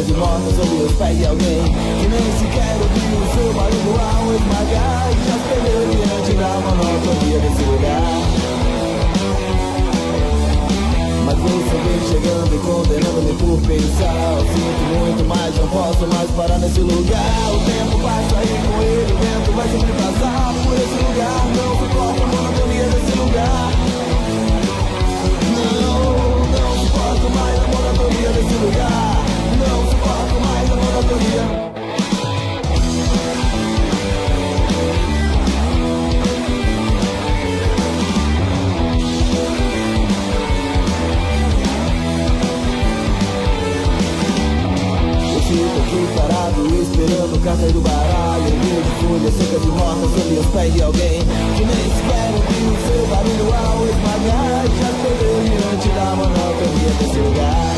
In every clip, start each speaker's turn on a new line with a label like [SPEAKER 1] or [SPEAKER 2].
[SPEAKER 1] secas e mortas sob os pés de alguém que nem sequer ouviu o seu barulho ao esmagar e já se perdeu diante da monotonia desse lugar. Mas você vem chegando e condenando-me por pensar. Eu sinto muito, mas não posso mais parar nesse lugar. O tempo passa e com ele o vento vai sempre passar por esse lugar. Não suporto a monotonia desse lugar. Não suporto mais a monotonia desse lugar. Não suporto mais a monotonia. Fico aqui parado esperando o café do baralho. Vejo folhas secas e mortas sob os pés de alguém que nem sequer ouviu o seu barulho ao esmagar e já se perdeu diante da monotonia desse lugar.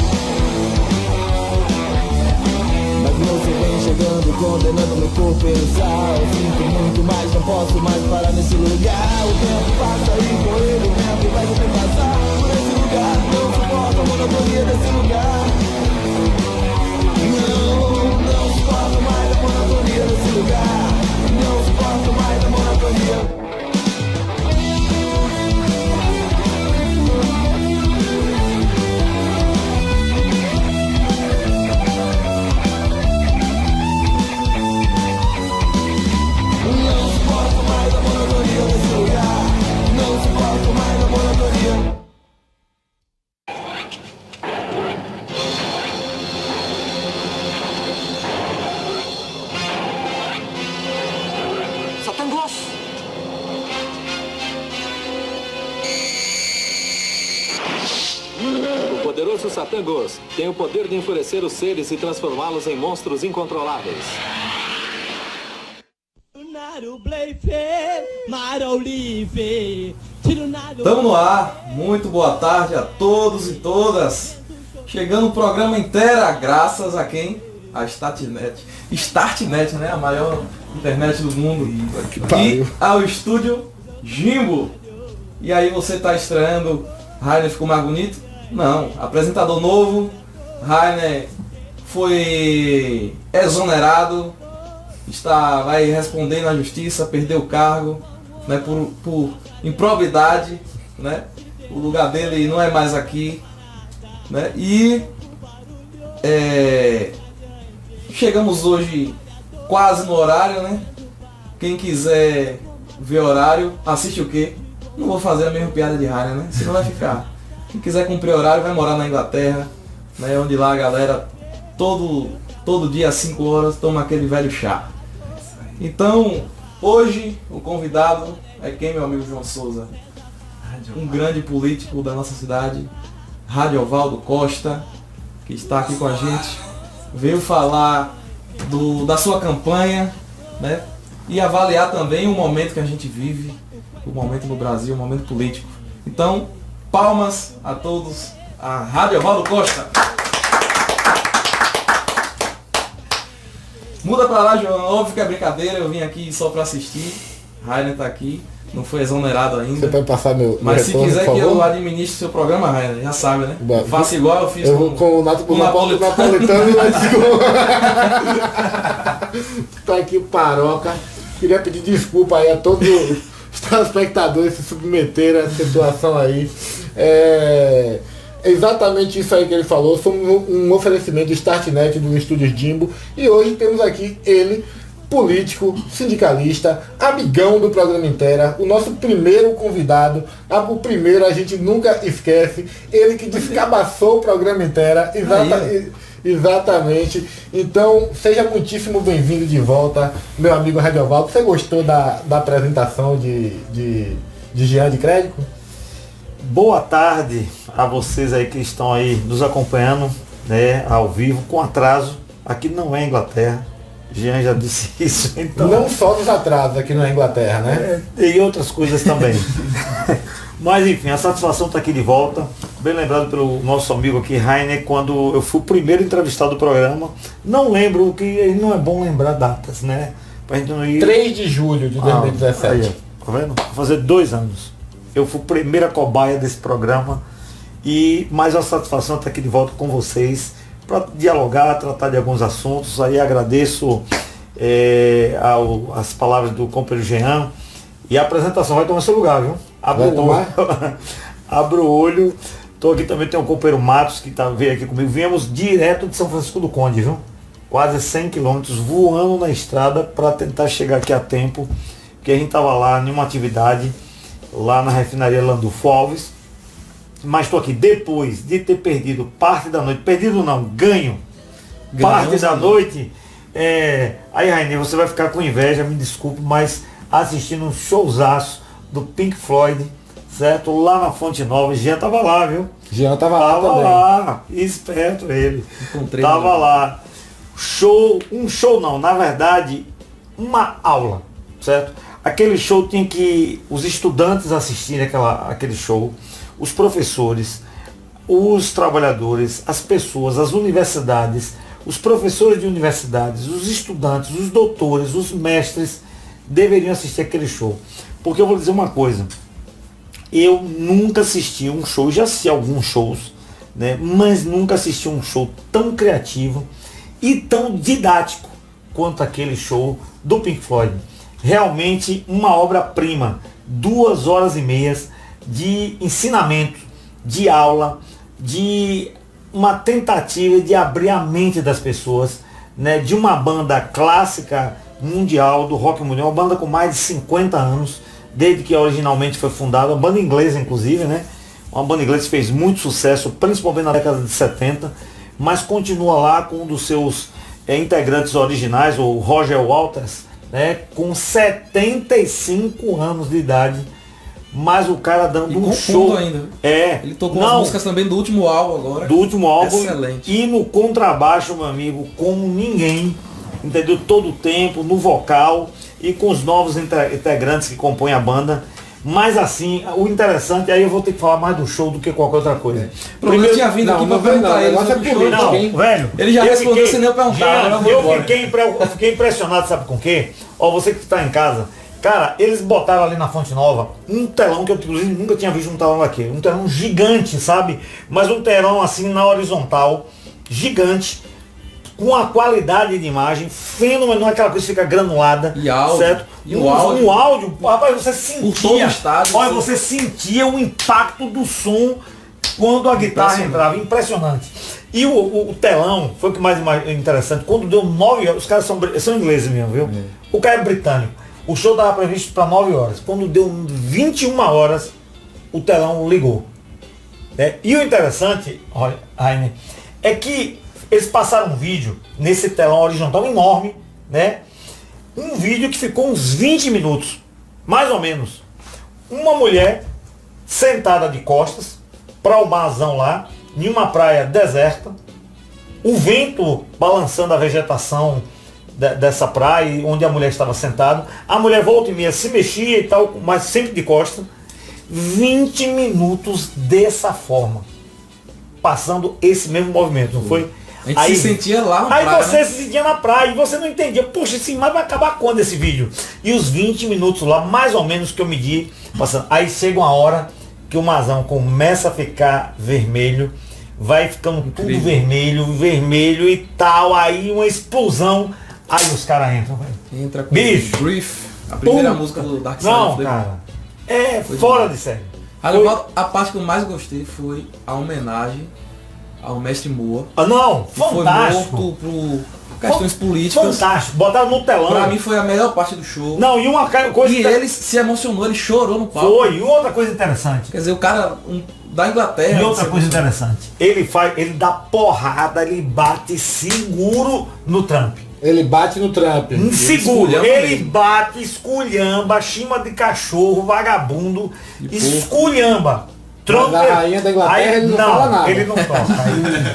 [SPEAKER 1] Mas você vem chegando condenando-me por pensar. Eu sinto muito, mas não posso mais parar nesse lugar. O tempo passa e com ele o tempo vai sempre passar por esse lugar. Não suporto a monotonia desse lugar. Não suporto mais a monotonia desse lugar. Não suporto mais a monotonia. Não suporto mais a monotonia desse lugar. Não suporto mais a monotonia.
[SPEAKER 2] O poderoso Satangos tem o poder de enfurecer os seres e transformá-los em monstros incontroláveis.
[SPEAKER 3] Estamos no ar, muito boa tarde a todos e todas. Chegando o programa inteira, graças a quem? A Startnet. Startnet, né? A maior internet do mundo. E ao estúdio Jimbo. E aí você está estreando, Rainer ficou mais bonito? Não, apresentador novo, Rainer foi exonerado, vai responder na justiça, perdeu o cargo, né, por improbidade, né? O lugar dele não é mais aqui, né? E chegamos hoje quase no horário, né? Quem quiser ver horário, assiste o quê? Não vou fazer a mesma piada de Rainer, né? Senão vai ficar. Quem quiser cumprir horário vai morar na Inglaterra, né? Onde lá a galera todo dia às 5 horas toma aquele velho chá. Então, hoje o convidado é quem, meu amigo João Souza? Um grande político da nossa cidade, Radiovaldo Costa, que está aqui com a gente. Veio falar da sua campanha, né? E avaliar também o momento que a gente vive, o momento no Brasil, o momento político. Então, palmas a todos, a Radiovaldo Costa. Muda pra lá, João, óbvio que é brincadeira, eu vim aqui só pra assistir. Rainer tá aqui, não foi exonerado ainda.
[SPEAKER 4] Você pode passar meu
[SPEAKER 3] Mas
[SPEAKER 4] retorno,
[SPEAKER 3] se quiser que eu administre seu programa, Rainer, já sabe, né?
[SPEAKER 4] Bom,
[SPEAKER 3] faça igual eu fiz
[SPEAKER 4] com o napolitano e tá aqui o Paroca. Queria pedir desculpa aí a todos os telespectadores que se submeteram a essa situação aí. É exatamente isso aí que ele falou. Somos um oferecimento do Startnet do Estúdio Jimbo. E hoje temos aqui ele, político, sindicalista, amigão do programa Inteira, o nosso primeiro convidado. O primeiro a gente nunca esquece. Ele que descabaçou o programa Inteira. Exatamente. Então, seja muitíssimo bem-vindo de volta, meu amigo Radiovaldo. Você gostou da apresentação de Jean de Crédito?
[SPEAKER 5] Boa tarde a vocês aí que estão aí nos acompanhando, né, ao vivo, com atraso. Aqui não é Inglaterra. Jean já disse isso. Então,
[SPEAKER 4] não só nos atrasos aqui na Inglaterra, né?
[SPEAKER 5] E outras coisas também. Mas enfim, a satisfação está aqui de volta. Bem lembrado pelo nosso amigo aqui, Rainer, quando eu fui o primeiro entrevistado do programa. Não lembro, que não é bom lembrar datas, né? Pra gente não ir...
[SPEAKER 4] 3 de julho de 2017.
[SPEAKER 5] Aí, tá vendo? Vou fazer 2 anos. Eu fui a primeira cobaia desse programa. Mas a satisfação está aqui de volta com vocês para dialogar, tratar de alguns assuntos. Aí agradeço as palavras do companheiro Jean. E a apresentação vai tomar seu lugar, viu? Abra o olho. Abra o olho. Estou aqui também, tem o companheiro Matos que veio aqui comigo. Viemos direto de São Francisco do Conde, viu? Quase 100 quilômetros, voando na estrada para tentar chegar aqui a tempo. Porque a gente estava lá em uma atividade, lá na refinaria Landulfo Alves. Mas estou aqui depois de ter perdido parte da noite. Perdido não, ganho. Parte da noite. Aí, Rainer, você vai ficar com inveja, me desculpe, mas assistindo um showzaço do Pink Floyd, certo? Lá na Fonte Nova. Jean tava lá, viu?
[SPEAKER 4] Jean tava lá também.
[SPEAKER 5] Lá, esperto ele.
[SPEAKER 3] Encontrei
[SPEAKER 5] Tava lá. Na verdade, uma aula, certo? Aquele show tinha que os estudantes assistirem aquele show, os professores, os trabalhadores, as pessoas, as universidades, os professores de universidades, os estudantes, os doutores, os mestres deveriam assistir aquele show. Porque eu vou dizer uma coisa, eu nunca assisti um show, já assisti alguns shows, né, mas nunca assisti um show tão criativo e tão didático quanto aquele show do Pink Floyd. Realmente uma obra-prima, 2 horas e meias de ensinamento, de aula, de uma tentativa de abrir a mente das pessoas, né, de uma banda clássica mundial, do rock mundial, uma banda com mais de 50 anos, desde que originalmente foi fundada, uma banda inglesa inclusive, né, uma banda inglesa que fez muito sucesso, principalmente na década de 70, mas continua lá com um dos seus integrantes originais, o Roger Waters, né, com 75 anos de idade, mas o cara dando um show
[SPEAKER 3] ainda. Ele tocou
[SPEAKER 5] Não,
[SPEAKER 3] as músicas também do último álbum agora.
[SPEAKER 5] do último álbum.
[SPEAKER 3] Excelente.
[SPEAKER 5] E no contrabaixo, meu amigo, como ninguém, entendeu? Todo o tempo, no vocal e com os novos integrantes que compõem a banda. Mas assim, o interessante, aí eu vou ter que falar mais do show do que qualquer outra coisa.
[SPEAKER 3] Primeiro tinha vindo aqui pra perguntar ele sobre o show.
[SPEAKER 5] Não, velho.
[SPEAKER 3] Ele já respondeu sem nem eu perguntar.
[SPEAKER 5] Eu fiquei impressionado, sabe com o quê? Ó, você que está em casa, cara, eles botaram ali na Fonte Nova um telão que eu inclusive nunca tinha visto um telão daquele. Um telão gigante, sabe? Mas um telão assim na horizontal, gigante, com a qualidade de imagem fenomenal, não é aquela coisa que fica granulada,
[SPEAKER 3] e áudio,
[SPEAKER 5] certo?
[SPEAKER 3] E um áudio,
[SPEAKER 5] rapaz, você sentia, olha, você sentia o impacto do som quando a guitarra entrava, impressionante. E o telão, foi o que mais interessante, quando deu 9 horas, os caras são ingleses mesmo, viu? O cara é britânico, o show estava previsto para 9 horas, quando deu 21 horas, o telão ligou. E o interessante, olha, Rainer, é que eles passaram um vídeo nesse telão horizontal enorme, né? Um vídeo que ficou uns 20 minutos, mais ou menos. Uma mulher sentada de costas para o marzão lá, em uma praia deserta, o vento balançando a vegetação dessa praia, onde a mulher estava sentada. A mulher volta e meia se mexia e tal, mas sempre de costas. 20 minutos dessa forma, passando esse mesmo movimento, não foi?
[SPEAKER 3] A gente se sentia lá na praia.
[SPEAKER 5] Aí você se sentia na praia e você não entendia, poxa, esse mais vai acabar quando esse vídeo? E os 20 minutos lá, mais ou menos que eu medi, passando. Aí chega uma hora que o marzão começa a ficar vermelho, vai ficando tudo vermelho e tal, aí uma explosão, aí os caras entram, velho.
[SPEAKER 3] Entra com
[SPEAKER 5] Bicho,
[SPEAKER 3] Brief, a primeira música do Dark Side.
[SPEAKER 5] Não, cara, foi fora de série.
[SPEAKER 3] A parte que eu mais gostei foi a homenagem ao mestre Moa.
[SPEAKER 5] Não, fantástico.
[SPEAKER 3] Foi morto por questões políticas.
[SPEAKER 5] Fantástico, botaram no telão.
[SPEAKER 3] Pra mim foi a melhor parte do show.
[SPEAKER 5] Não, e uma coisa...
[SPEAKER 3] E ele se emocionou, ele chorou no palco.
[SPEAKER 5] Foi, e outra coisa interessante.
[SPEAKER 3] Quer dizer, o cara da Inglaterra...
[SPEAKER 5] E outra coisa interessante. Ele dá porrada, ele bate seguro no Trump.
[SPEAKER 4] Ele bate no Trump.
[SPEAKER 5] Seguro, ele bate, esculhamba, chima de cachorro, vagabundo, esculhamba.
[SPEAKER 4] Trump, a rainha da Inglaterra, ele não fala nada.
[SPEAKER 5] Ele não toca.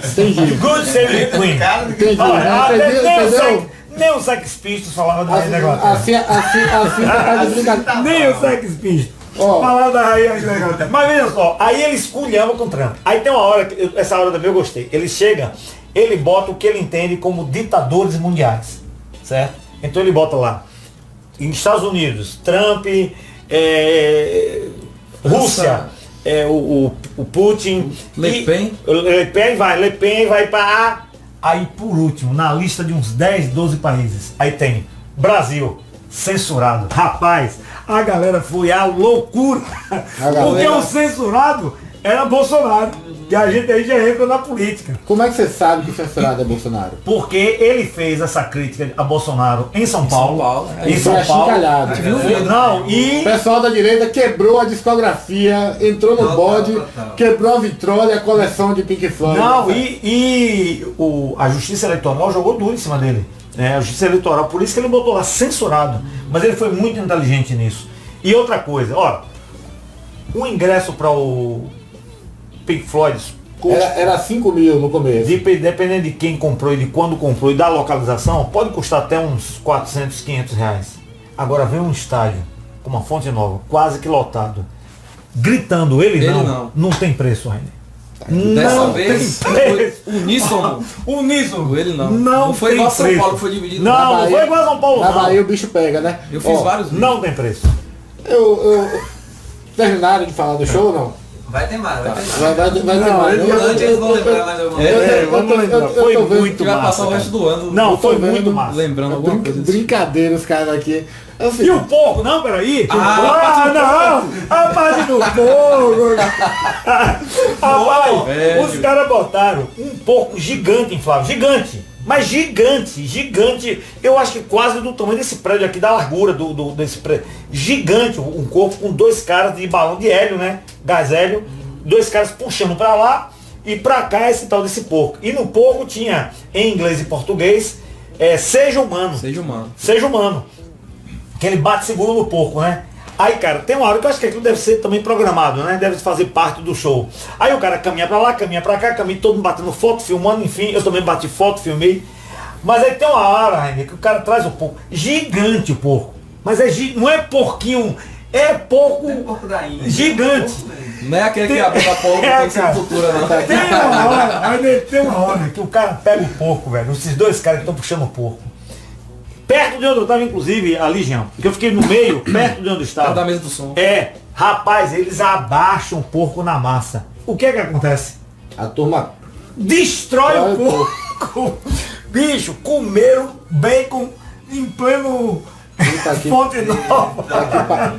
[SPEAKER 4] Entendi.
[SPEAKER 5] Good Save the Queen.
[SPEAKER 4] Entendeu?
[SPEAKER 5] Nem o Sex Pistols falava da rainha da Inglaterra.
[SPEAKER 4] Assim tá de brincadeira.
[SPEAKER 5] Nem o Sex Pistols falava da rainha da Inglaterra. Mas veja só, aí ele esculhamba com o Trump. Aí tem uma hora, essa hora também eu gostei. Ele chega, ele bota o que ele entende como ditadores mundiais. Certo? Então ele bota lá, em Estados Unidos, Trump, Rússia, o Putin,
[SPEAKER 3] Le Pen
[SPEAKER 5] vai para Aí por último, na lista de uns 10, 12 países, aí tem Brasil, censurado. Rapaz, a galera foi a loucura. Porque o censurado era Bolsonaro. E a gente aí já entra na política.
[SPEAKER 4] Como é que você sabe que o censurado é Bolsonaro?
[SPEAKER 5] Porque ele fez essa crítica a Bolsonaro em São Paulo.
[SPEAKER 3] Em
[SPEAKER 4] São Paulo.
[SPEAKER 5] Não,
[SPEAKER 4] O
[SPEAKER 5] e
[SPEAKER 4] pessoal da direita quebrou a discografia, entrou no bode, quebrou a vitrola e a coleção de Pink Floyd.
[SPEAKER 5] não, a Justiça Eleitoral jogou duro em cima dele. Né? A Justiça Eleitoral, por isso que ele botou lá censurado. Mas ele foi muito inteligente nisso. E outra coisa, ó, o ingresso para o Pink Floyd
[SPEAKER 4] Era 5 mil no começo.
[SPEAKER 5] dependendo de quem comprou e de quando comprou e da localização, pode custar até uns 400, 500 reais. Agora vem um estádio com uma fonte nova, quase que lotado, gritando ele não tem preço, Rainer.
[SPEAKER 3] Dessa
[SPEAKER 5] Não
[SPEAKER 3] vez,
[SPEAKER 5] tem preço.
[SPEAKER 3] uníssono. Ele não.
[SPEAKER 5] Não
[SPEAKER 3] foi
[SPEAKER 5] tem
[SPEAKER 3] igual São
[SPEAKER 5] preço.
[SPEAKER 3] Paulo que foi dividido.
[SPEAKER 5] Não,
[SPEAKER 4] Na
[SPEAKER 5] não
[SPEAKER 4] Bahia-
[SPEAKER 5] foi igual São Paulo,
[SPEAKER 4] Na
[SPEAKER 5] não.
[SPEAKER 4] Bahia o bicho pega, né?
[SPEAKER 3] Eu fiz vários vídeos.
[SPEAKER 5] Não tem preço.
[SPEAKER 4] Terminaram de falar do show ou não?
[SPEAKER 6] Vai ter mais, vai ter mais.
[SPEAKER 4] Vai ter mais.
[SPEAKER 3] eu-
[SPEAKER 6] Durante eles vão lembrar mais alguma coisa.
[SPEAKER 5] Vamos lembrar. Foi
[SPEAKER 4] tô vendo
[SPEAKER 5] muito
[SPEAKER 3] Que vai
[SPEAKER 5] massa.
[SPEAKER 3] passar o resto
[SPEAKER 5] cara.
[SPEAKER 3] do ano.
[SPEAKER 5] Não,
[SPEAKER 3] eu tô
[SPEAKER 5] foi
[SPEAKER 3] vendo,
[SPEAKER 5] muito massa.
[SPEAKER 3] Lembrando alguma coisa.
[SPEAKER 4] Brincadeira os caras aqui. Assim,
[SPEAKER 5] E o porco? Não, peraí.
[SPEAKER 3] Ah,
[SPEAKER 5] A parte do porco. Rapaz,
[SPEAKER 3] velho.
[SPEAKER 5] os caras botaram um porco gigante inflável. Gigante. Mas gigante. Eu acho que quase do tamanho desse prédio aqui, da largura desse prédio. Gigante, um corpo com 2 caras de balão de hélio, né? Gás hélio. 2 caras puxando pra lá e pra cá esse tal desse porco. E no porco tinha, em inglês e português, seja humano. Seja humano. Que ele bate seguro no porco, né? Aí, cara, tem uma hora que eu acho que aquilo deve ser também programado, né? Deve fazer parte do show. Aí o cara caminha pra lá, caminha pra cá, caminha todo mundo batendo foto, filmando, enfim. Eu também bati foto, filmei. Mas aí tem uma hora, Rainer, que o cara traz o porco. Gigante o porco. Mas não é porquinho, é porco gigante.
[SPEAKER 3] Não é aquele que abre a porta e tem sepultura, não.
[SPEAKER 5] Tem uma hora que o cara pega o porco, velho. Esses 2 caras que estão puxando o porco. Perto de onde eu estava, inclusive, ali, Jean. Porque eu fiquei no meio, perto de onde eu estava.
[SPEAKER 3] Da mesa do som.
[SPEAKER 5] Rapaz, eles abaixam o porco na massa. O que é que acontece?
[SPEAKER 4] a turma
[SPEAKER 5] Destrói o porco. Bicho, comeram bacon em pleno Fonte Nova.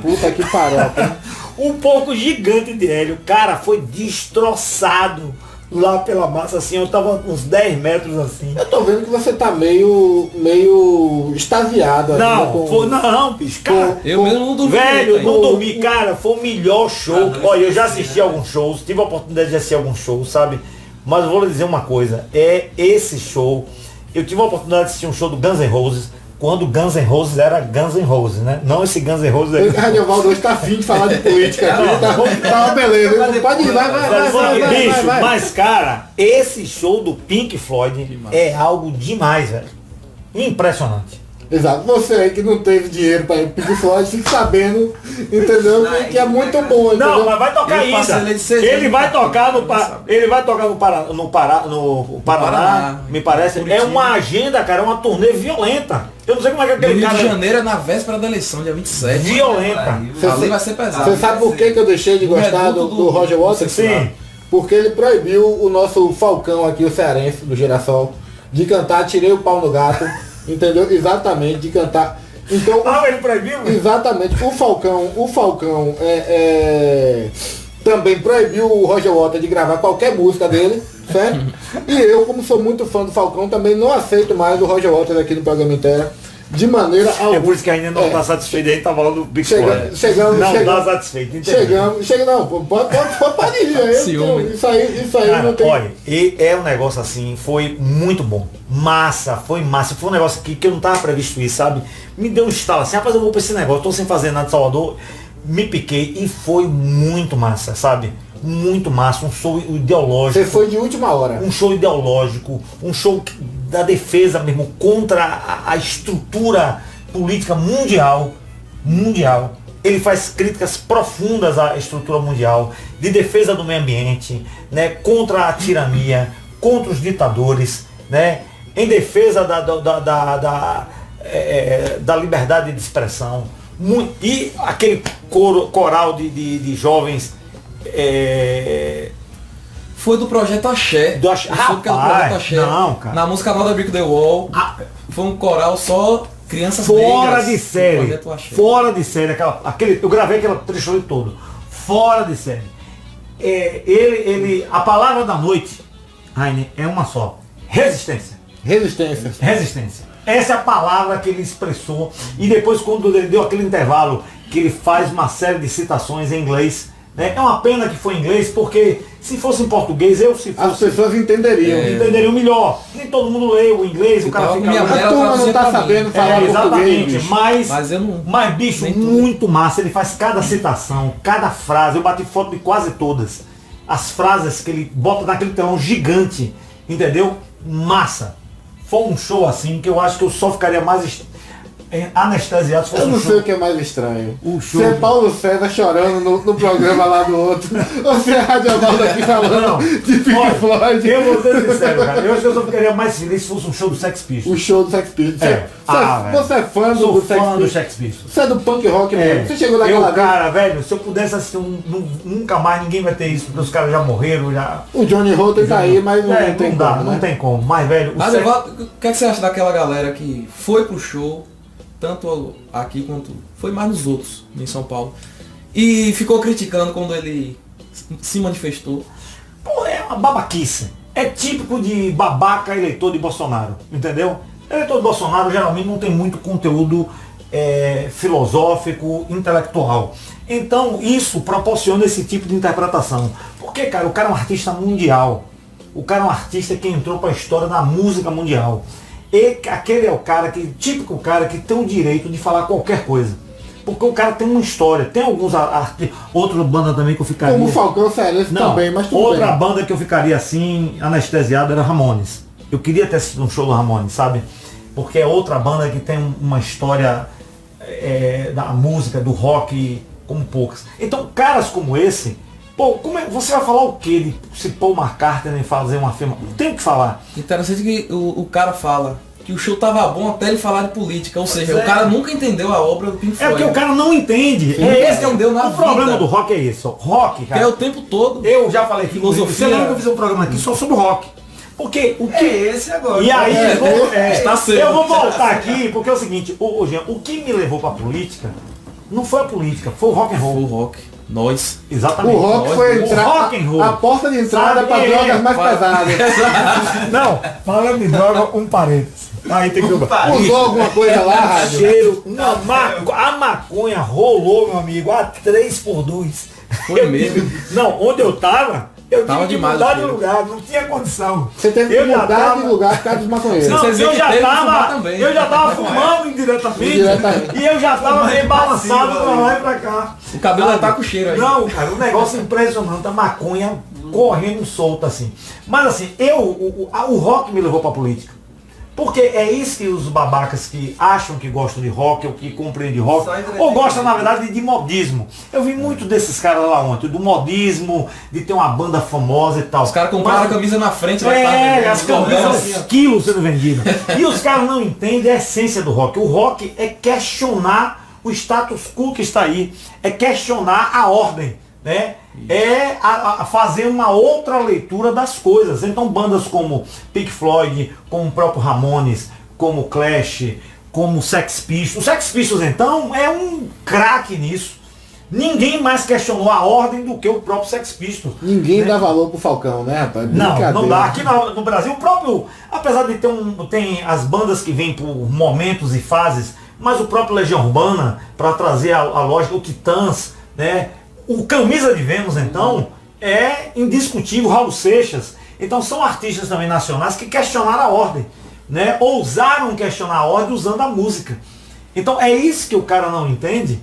[SPEAKER 4] Puta que paroca.
[SPEAKER 5] Um porco gigante de hélio. Cara, foi destroçado lá pela massa, assim. Eu tava uns 10 metros assim.
[SPEAKER 4] Eu tô vendo que você tá meio extasiado.
[SPEAKER 5] Não, bicho, cara.
[SPEAKER 3] Eu mesmo não dormi.
[SPEAKER 5] Velho, não dormi, cara. Foi o melhor show. Olha, eu já assisti alguns shows, tive a oportunidade de assistir alguns shows, sabe? Mas eu vou lhe dizer uma coisa. Esse show. Eu tive a oportunidade de assistir um show do Guns N' Roses. Quando Guns N' Roses era Guns N' Roses, né? Não esse Guns N' Roses aí.
[SPEAKER 4] O Radiovaldo hoje tá afim de falar de política. Tá uma beleza. Pode ir, vai.
[SPEAKER 5] Mas, cara, esse show do Pink Floyd é algo demais, velho. Impressionante.
[SPEAKER 4] Exato. Você aí que não teve dinheiro para ir pro Pink Floyd, fique sabendo, entendeu? Que é muito bom, entendeu?
[SPEAKER 5] Não, mas vai tocar ainda. Ele vai tocar no Paraná, me parece. É uma agenda, cara, é uma turnê violenta. Eu não sei como é que
[SPEAKER 3] No
[SPEAKER 5] aquele
[SPEAKER 3] Rio
[SPEAKER 5] cara...
[SPEAKER 3] de Janeiro é na véspera da eleição, dia 27.
[SPEAKER 5] Violenta.
[SPEAKER 3] Ali vai ser pesado.
[SPEAKER 4] Você sabe por que eu deixei de gostar do Roger Waters?
[SPEAKER 5] Sim.
[SPEAKER 4] Porque ele proibiu o nosso Falcão aqui, o cearense, do Girassol, de cantar Tirei o Pau no Gato, entendeu? Exatamente, de cantar. Então,
[SPEAKER 5] ele proibiu?
[SPEAKER 4] exatamente, o Falcão também proibiu o Roger Waters de gravar qualquer música dele, certo? E eu, como sou muito fã do Falcão, também não aceito mais o Roger Waters aqui no programa inteiro, de maneira alguma.
[SPEAKER 5] É por isso que ainda não está satisfeito, a gente tá falando do Big Floyd.
[SPEAKER 4] Chegamos,
[SPEAKER 5] Não está satisfeito, entendi.
[SPEAKER 4] Pode ir, aí,
[SPEAKER 3] Ciúme.
[SPEAKER 4] isso aí
[SPEAKER 5] Cara,
[SPEAKER 4] não tem.
[SPEAKER 5] olha, e é um negócio assim, foi muito bom. Foi massa. Foi um negócio que eu não tava previsto isso, sabe? Me deu um estalo assim, rapaz, eu vou pra esse negócio, tô sem fazer nada de Salvador. Me piquei e foi muito massa, sabe? Muito massa, um show ideológico.
[SPEAKER 4] Você foi de última hora.
[SPEAKER 5] Um show ideológico, um show da defesa mesmo contra a estrutura política mundial. Ele faz críticas profundas à estrutura mundial, de defesa do meio ambiente, né, contra a tirania, contra os ditadores, né, em defesa da liberdade de expressão. E aquele coral de jovens
[SPEAKER 3] Foi do Projeto Axé.
[SPEAKER 5] Do Axé.
[SPEAKER 3] Eu soube que é do
[SPEAKER 5] Rapaz,
[SPEAKER 3] Projeto Axé.
[SPEAKER 5] não, cara.
[SPEAKER 3] Na música nova Brick the Wall. Foi um coral só crianças
[SPEAKER 5] Fora
[SPEAKER 3] negras
[SPEAKER 5] de
[SPEAKER 3] do
[SPEAKER 5] série.
[SPEAKER 3] Projeto Axé.
[SPEAKER 5] Fora de série. Eu gravei aquele trecho ali todo. Fora de série. A palavra da noite, Raine, é uma só. Resistência.
[SPEAKER 4] Resistência.
[SPEAKER 5] Resistência. Essa é a palavra que ele expressou. E depois, quando ele deu aquele intervalo, que ele faz uma série de citações em inglês, né? É uma pena que foi em inglês, porque se fosse em português,
[SPEAKER 4] As pessoas entenderiam.
[SPEAKER 5] entenderiam melhor. Nem todo mundo lê o inglês, o cara
[SPEAKER 3] Então,
[SPEAKER 5] fica
[SPEAKER 3] minha
[SPEAKER 5] lá.
[SPEAKER 3] mãe,
[SPEAKER 4] A turma não
[SPEAKER 3] traduzia
[SPEAKER 4] tá
[SPEAKER 3] pra mim.
[SPEAKER 4] sabendo falar português,
[SPEAKER 5] Exatamente,
[SPEAKER 4] bicho.
[SPEAKER 5] mas
[SPEAKER 3] eu não.
[SPEAKER 5] bicho,
[SPEAKER 3] nem tudo.
[SPEAKER 5] muito massa. Ele faz cada citação, cada frase. Eu bati foto de quase todas. As frases que ele bota naquele telão gigante, entendeu? Massa. Foi um show assim que eu acho que eu só ficaria mais anestesiado se fosse
[SPEAKER 4] Eu não
[SPEAKER 5] um
[SPEAKER 4] sei
[SPEAKER 5] show.
[SPEAKER 4] o que é mais estranho.
[SPEAKER 5] O show.
[SPEAKER 4] Se é Paulo César chorando no programa lá do outro. Ou se é Rádio Avaldo aqui falando de Pink
[SPEAKER 5] Olha,
[SPEAKER 4] Floyd.
[SPEAKER 5] eu vou ser sincero, cara. Eu acho que eu só ficaria mais feliz se fosse um show do Sex Pistols.
[SPEAKER 4] O show do Sex Pistols.
[SPEAKER 5] É.
[SPEAKER 4] Você é fã
[SPEAKER 5] Sou
[SPEAKER 4] do Sex
[SPEAKER 5] fã do
[SPEAKER 4] Pistols?
[SPEAKER 5] Sex Pistols.
[SPEAKER 4] Você é do punk rock mesmo. Você chegou naquela
[SPEAKER 5] eu, cara, velho, se eu pudesse assistir nunca mais ninguém vai ter isso, porque os caras já morreram, já.
[SPEAKER 4] O Johnny Rotten tá aí, mas não tem
[SPEAKER 5] não dá,
[SPEAKER 4] como,
[SPEAKER 5] não
[SPEAKER 4] né?
[SPEAKER 5] tem como. Mas, velho,
[SPEAKER 3] Mas o que é que você acha daquela galera que foi pro show, tanto aqui quanto foi mais nos outros, em São Paulo, e ficou criticando quando ele se manifestou?
[SPEAKER 5] Pô, é uma babaquice. É típico de babaca eleitor de Bolsonaro, entendeu? Eleitor de Bolsonaro geralmente não tem muito conteúdo filosófico, intelectual. Então isso proporciona esse tipo de interpretação. Porque, cara, o cara é um artista mundial. O cara é um artista que entrou para a história da música mundial. E aquele é o cara que, típico cara que tem o direito de falar qualquer coisa. Porque o cara tem uma história. Tem alguns outra banda também que eu ficaria.
[SPEAKER 4] Como o Falcão Cearense
[SPEAKER 5] Não,
[SPEAKER 4] também, mas tudo
[SPEAKER 5] outra
[SPEAKER 4] bem.
[SPEAKER 5] banda que eu ficaria assim, anestesiado, era Ramones. Eu queria ter assistido um show do Ramones, sabe? Porque é outra banda que tem uma história da música, do rock, como poucas. Então, caras como esse, pô, você vai falar o quê de se Paul McCartney fazer uma firma? Não tem o que falar.
[SPEAKER 3] Interessante que o cara fala que o show tava bom até ele falar de política, ou seja,
[SPEAKER 5] é.
[SPEAKER 3] o cara nunca entendeu a obra do Pink
[SPEAKER 5] É
[SPEAKER 3] Floyd.
[SPEAKER 5] porque o cara não entende.
[SPEAKER 3] Sim,
[SPEAKER 5] É esse
[SPEAKER 3] entendeu na
[SPEAKER 5] o problema
[SPEAKER 3] vida.
[SPEAKER 5] do rock é isso. Rock,
[SPEAKER 3] Que
[SPEAKER 5] cara.
[SPEAKER 3] é o tempo todo.
[SPEAKER 5] Eu já falei que
[SPEAKER 3] Filosofia.
[SPEAKER 5] Você lembra que eu fiz um programa aqui só sobre rock? Porque o que
[SPEAKER 6] esse agora.
[SPEAKER 5] E aí,
[SPEAKER 3] está cedo.
[SPEAKER 5] eu vou voltar aqui, porque é o seguinte, Jean, o que me levou pra política não foi a política, foi o rock and
[SPEAKER 3] O
[SPEAKER 5] roll.
[SPEAKER 3] rock. Nós.
[SPEAKER 5] Exatamente.
[SPEAKER 4] O rock foi
[SPEAKER 5] O rock and roll.
[SPEAKER 4] a porta de entrada
[SPEAKER 5] Sabe?
[SPEAKER 4] para drogas mais pesadas.
[SPEAKER 5] Não, falando de droga, um parênteses. Aí tem que
[SPEAKER 4] Usou alguma coisa lá, rádio?
[SPEAKER 5] cheiro, a maconha rolou, meu amigo, a 3x2.
[SPEAKER 3] Foi mesmo.
[SPEAKER 5] Não, onde eu tava
[SPEAKER 3] Tava
[SPEAKER 5] tive que
[SPEAKER 3] demais
[SPEAKER 5] mudar
[SPEAKER 3] o
[SPEAKER 5] de
[SPEAKER 3] cheiro.
[SPEAKER 5] lugar, não tinha condição.
[SPEAKER 4] Você teve que
[SPEAKER 5] Eu já
[SPEAKER 4] mudar
[SPEAKER 5] tava-
[SPEAKER 4] de lugar por causa dos maconheiros.
[SPEAKER 5] Não,
[SPEAKER 3] Você
[SPEAKER 5] eu
[SPEAKER 3] que
[SPEAKER 5] já
[SPEAKER 3] teve que fumar
[SPEAKER 5] tava,
[SPEAKER 3] também.
[SPEAKER 5] eu já tava fumando indiretamente e eu já tava rebalançado pra lá e pra cá.
[SPEAKER 3] O cabelo tá com cheiro aí.
[SPEAKER 5] Não, cara, um negócio impressionante, a maconha correndo solta assim. Mas assim, o rock me levou pra política. Porque é isso que os babacas que acham que gostam de rock, ou que compreendem rock,
[SPEAKER 6] Só entretenimento.
[SPEAKER 5] ou gostam, na verdade, de modismo. Eu vi muito desses caras lá ontem, do modismo, de ter uma banda famosa e tal.
[SPEAKER 3] Os caras compraram a
[SPEAKER 5] Mas-
[SPEAKER 3] camisa na frente, vai estar
[SPEAKER 5] as camisas, quilos sendo vendidas. E os caras não entendem a essência do rock. O rock é questionar o status quo que está aí, é questionar a ordem, né? É a fazer uma outra leitura das coisas. Então bandas como Pink Floyd, como o próprio Ramones, como Clash, como Sex Pistols. O Sex Pistols então é um craque nisso. Ninguém mais questionou a ordem do que o próprio Sex Pistols.
[SPEAKER 4] Ninguém
[SPEAKER 5] né?
[SPEAKER 4] dá valor pro Falcão, né, rapaz?
[SPEAKER 5] Não,
[SPEAKER 4] Brincadeira.
[SPEAKER 5] não dá. Aqui no Brasil, o próprio, apesar de tem as bandas que vêm por momentos e fases, mas o próprio Legião Urbana, para trazer a lógica, o Titãs, né? O Camisa de Vênus, então, é indiscutível, Raul Seixas. Então são artistas também nacionais que questionaram a ordem, né? Ousaram questionar a ordem usando a música. Então é isso que o cara não entende,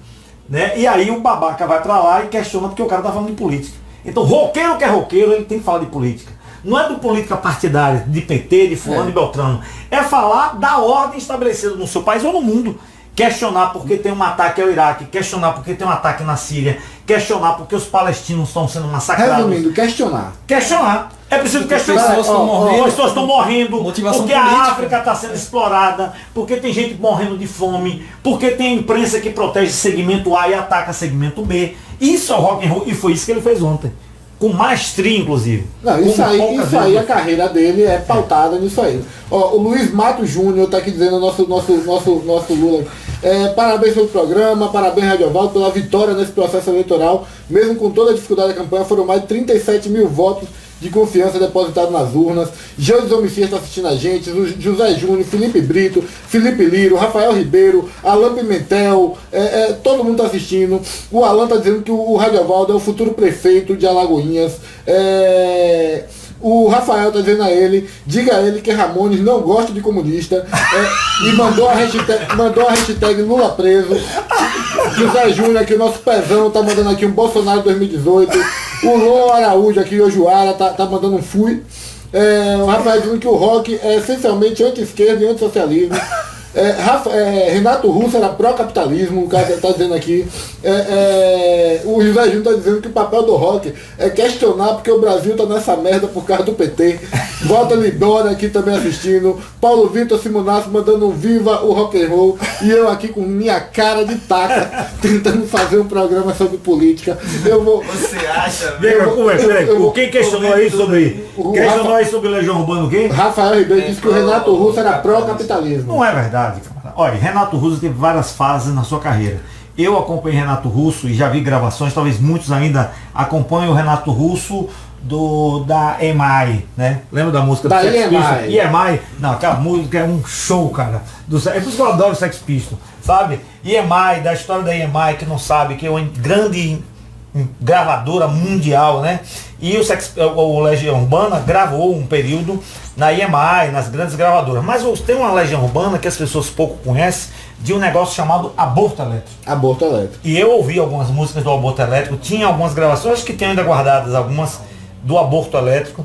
[SPEAKER 5] né? E aí o babaca vai pra lá e questiona porque o cara tá falando de política. Então roqueiro que é roqueiro, ele tem que falar de política. Não é de política partidária, de PT, de fulano e Beltrano. É falar da ordem estabelecida no seu país ou no mundo. Questionar porque tem um ataque ao Iraque, questionar porque tem um ataque na Síria, questionar porque os palestinos estão sendo massacrados.
[SPEAKER 4] Resumindo, questionar.
[SPEAKER 5] Questionar. É preciso questionar.
[SPEAKER 3] pessoas estão morrendo.
[SPEAKER 5] As pessoas estão morrendo.
[SPEAKER 3] Motivação
[SPEAKER 5] Porque
[SPEAKER 3] política.
[SPEAKER 5] a África está sendo explorada. Porque tem gente morrendo de fome. Porque tem a imprensa que protege segmento A e ataca segmento B. Isso é o rock and roll. E foi isso que ele fez ontem. com maestria, inclusive.
[SPEAKER 4] Não,
[SPEAKER 5] Como
[SPEAKER 4] isso
[SPEAKER 5] poucas
[SPEAKER 4] aí
[SPEAKER 5] vezes.
[SPEAKER 4] a carreira dele é pautada nisso aí. Ó, o Luiz Mato Júnior tá aqui dizendo, nosso Lula. Parabéns pelo programa, parabéns Radiovaldo pela vitória nesse processo eleitoral. Mesmo com toda a dificuldade da campanha, foram mais de 37 mil votos de confiança depositados nas urnas. Jânio Homicias está assistindo a gente, José Júnior, Felipe Brito, Felipe Liro, Rafael Ribeiro, Alain Pimentel, todo mundo está assistindo. O Alan está dizendo que o Radiovaldo é o futuro prefeito de Alagoinhas. O Rafael está dizendo a ele, diga a ele que Ramones não gosta de comunista, e mandou a hashtag Lula preso. José Júnior aqui, o nosso pezão, tá mandando aqui um Bolsonaro 2018. O Lô Araújo aqui, o Juara, tá mandando um fui. O Rafael dizendo que o rock é essencialmente anti-esquerda e anti-socialismo. Renato Russo era pró-capitalismo, o cara está dizendo aqui. O José Júnior está dizendo que o papel do rock é questionar porque o Brasil está nessa merda por causa do PT. Volta Lidora aqui também assistindo. Paulo Vitor Simonasso mandando um viva o rock and roll. E eu aqui com minha cara de taca tentando fazer um programa sobre política. Eu vou.
[SPEAKER 6] Você acha,
[SPEAKER 5] Peraí, quem questionou aí sobre. Questionou aí sobre Legião Urbana o quê?
[SPEAKER 4] Rafael Ribeiro disse que o Renato Russo era pró-capitalismo.
[SPEAKER 5] Não é verdade, camarada. Olha, Renato Russo teve várias fases na sua carreira. Eu acompanhei Renato Russo e já vi gravações, talvez muitos ainda acompanham o Renato Russo da EMI, né? Lembra da música do
[SPEAKER 4] Da
[SPEAKER 5] Sex
[SPEAKER 4] EMI.
[SPEAKER 5] Pistols? EMI, não, aquela música é um show, cara. É por isso que eu adoro o Sex Pistols, sabe? EMI, da história da EMI, que não sabe, que é uma grande gravadora mundial, né? E o Legião Urbana gravou um período na EMI, nas grandes gravadoras. Mas tem uma Legião Urbana que as pessoas pouco conhecem, de um negócio chamado Aborto Elétrico.
[SPEAKER 4] Aborto elétrico.
[SPEAKER 5] E eu ouvi algumas músicas do Aborto Elétrico, tinha algumas gravações, acho que tem ainda guardadas algumas do Aborto Elétrico.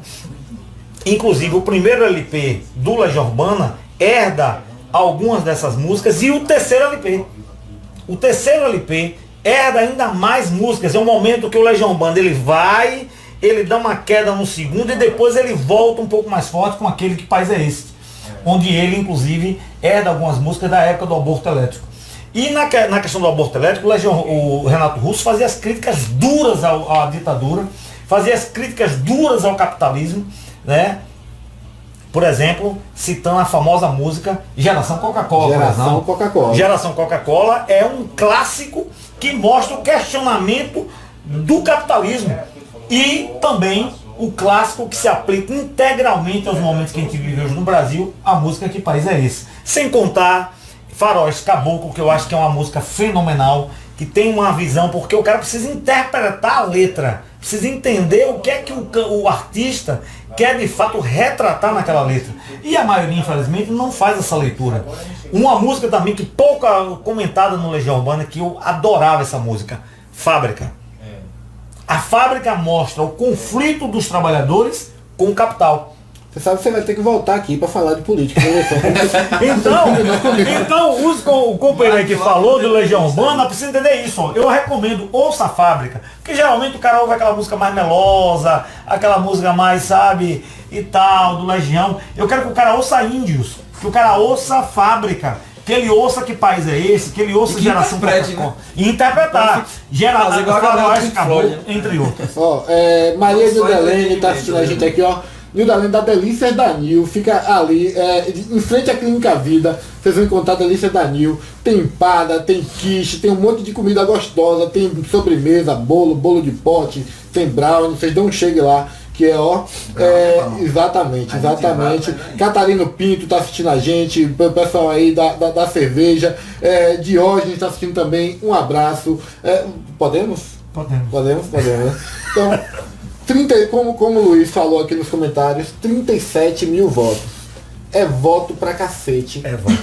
[SPEAKER 5] Inclusive o primeiro LP do Legião Urbana herda algumas dessas músicas, e o terceiro LP. O terceiro LP herda ainda mais músicas. É um momento que o Legião Urbana ele dá uma queda no segundo e depois ele volta um pouco mais forte com aquele Que País é Esse, onde ele inclusive herda algumas músicas da época do Aborto Elétrico. E na questão do aborto elétrico, o Renato Russo fazia as críticas duras à ditadura, fazia as críticas duras ao capitalismo, né? Por exemplo, citando a famosa música Geração Coca-Cola.
[SPEAKER 4] Geração Coca-Cola.
[SPEAKER 5] Geração Coca-Cola é um clássico que mostra o questionamento do capitalismo e também o clássico que se aplica integralmente aos momentos que a gente vive hoje no Brasil, a música Que País é Esse? Sem contar Faróis Caboclo, que eu acho que é uma música fenomenal, que tem uma visão, porque o cara precisa interpretar a letra, precisa entender o que é que o artista quer de fato retratar naquela letra. E a maioria, infelizmente, não faz essa leitura. Uma música também que pouco comentada no Legião Urbana, que eu adorava essa música, Fábrica. A Fábrica mostra o conflito dos trabalhadores com o capital.
[SPEAKER 4] Você sabe que você vai ter que voltar aqui para falar de política.
[SPEAKER 5] Então, o companheiro que falou do Legião Urbana precisa entender isso. Ó. Eu recomendo, ouça a Fábrica. Porque geralmente o cara ouve aquela música mais melosa, aquela música mais, sabe, e tal, do Legião. Eu quero que o cara ouça Índios, que o cara ouça a Fábrica, que ele ouça Que País é Esse, que ele ouça Geração Coca-Cola.
[SPEAKER 3] Né?
[SPEAKER 5] E interpretar. Geração
[SPEAKER 3] Coca-Cola,
[SPEAKER 5] entre outras.
[SPEAKER 4] Ó, Maria Nildelene está assistindo a gente aqui, ó. Nildelene da Delícias da Nil, fica ali, em frente à Clínica Vida. Vocês vão encontrar Delícias da Nil. Tem empada, tem quiche, tem um monte de comida gostosa, tem sobremesa, bolo de pote, tem brownie. Vocês dão um chegue lá, que é, ó, exatamente. Catarino Pinto tá assistindo a gente, o pessoal aí da cerveja, Diógenes tá assistindo também, um abraço. Podemos? Podemos, né? Então, como o Luiz falou aqui nos comentários, 37 mil votos. É voto pra cacete.
[SPEAKER 5] É voto.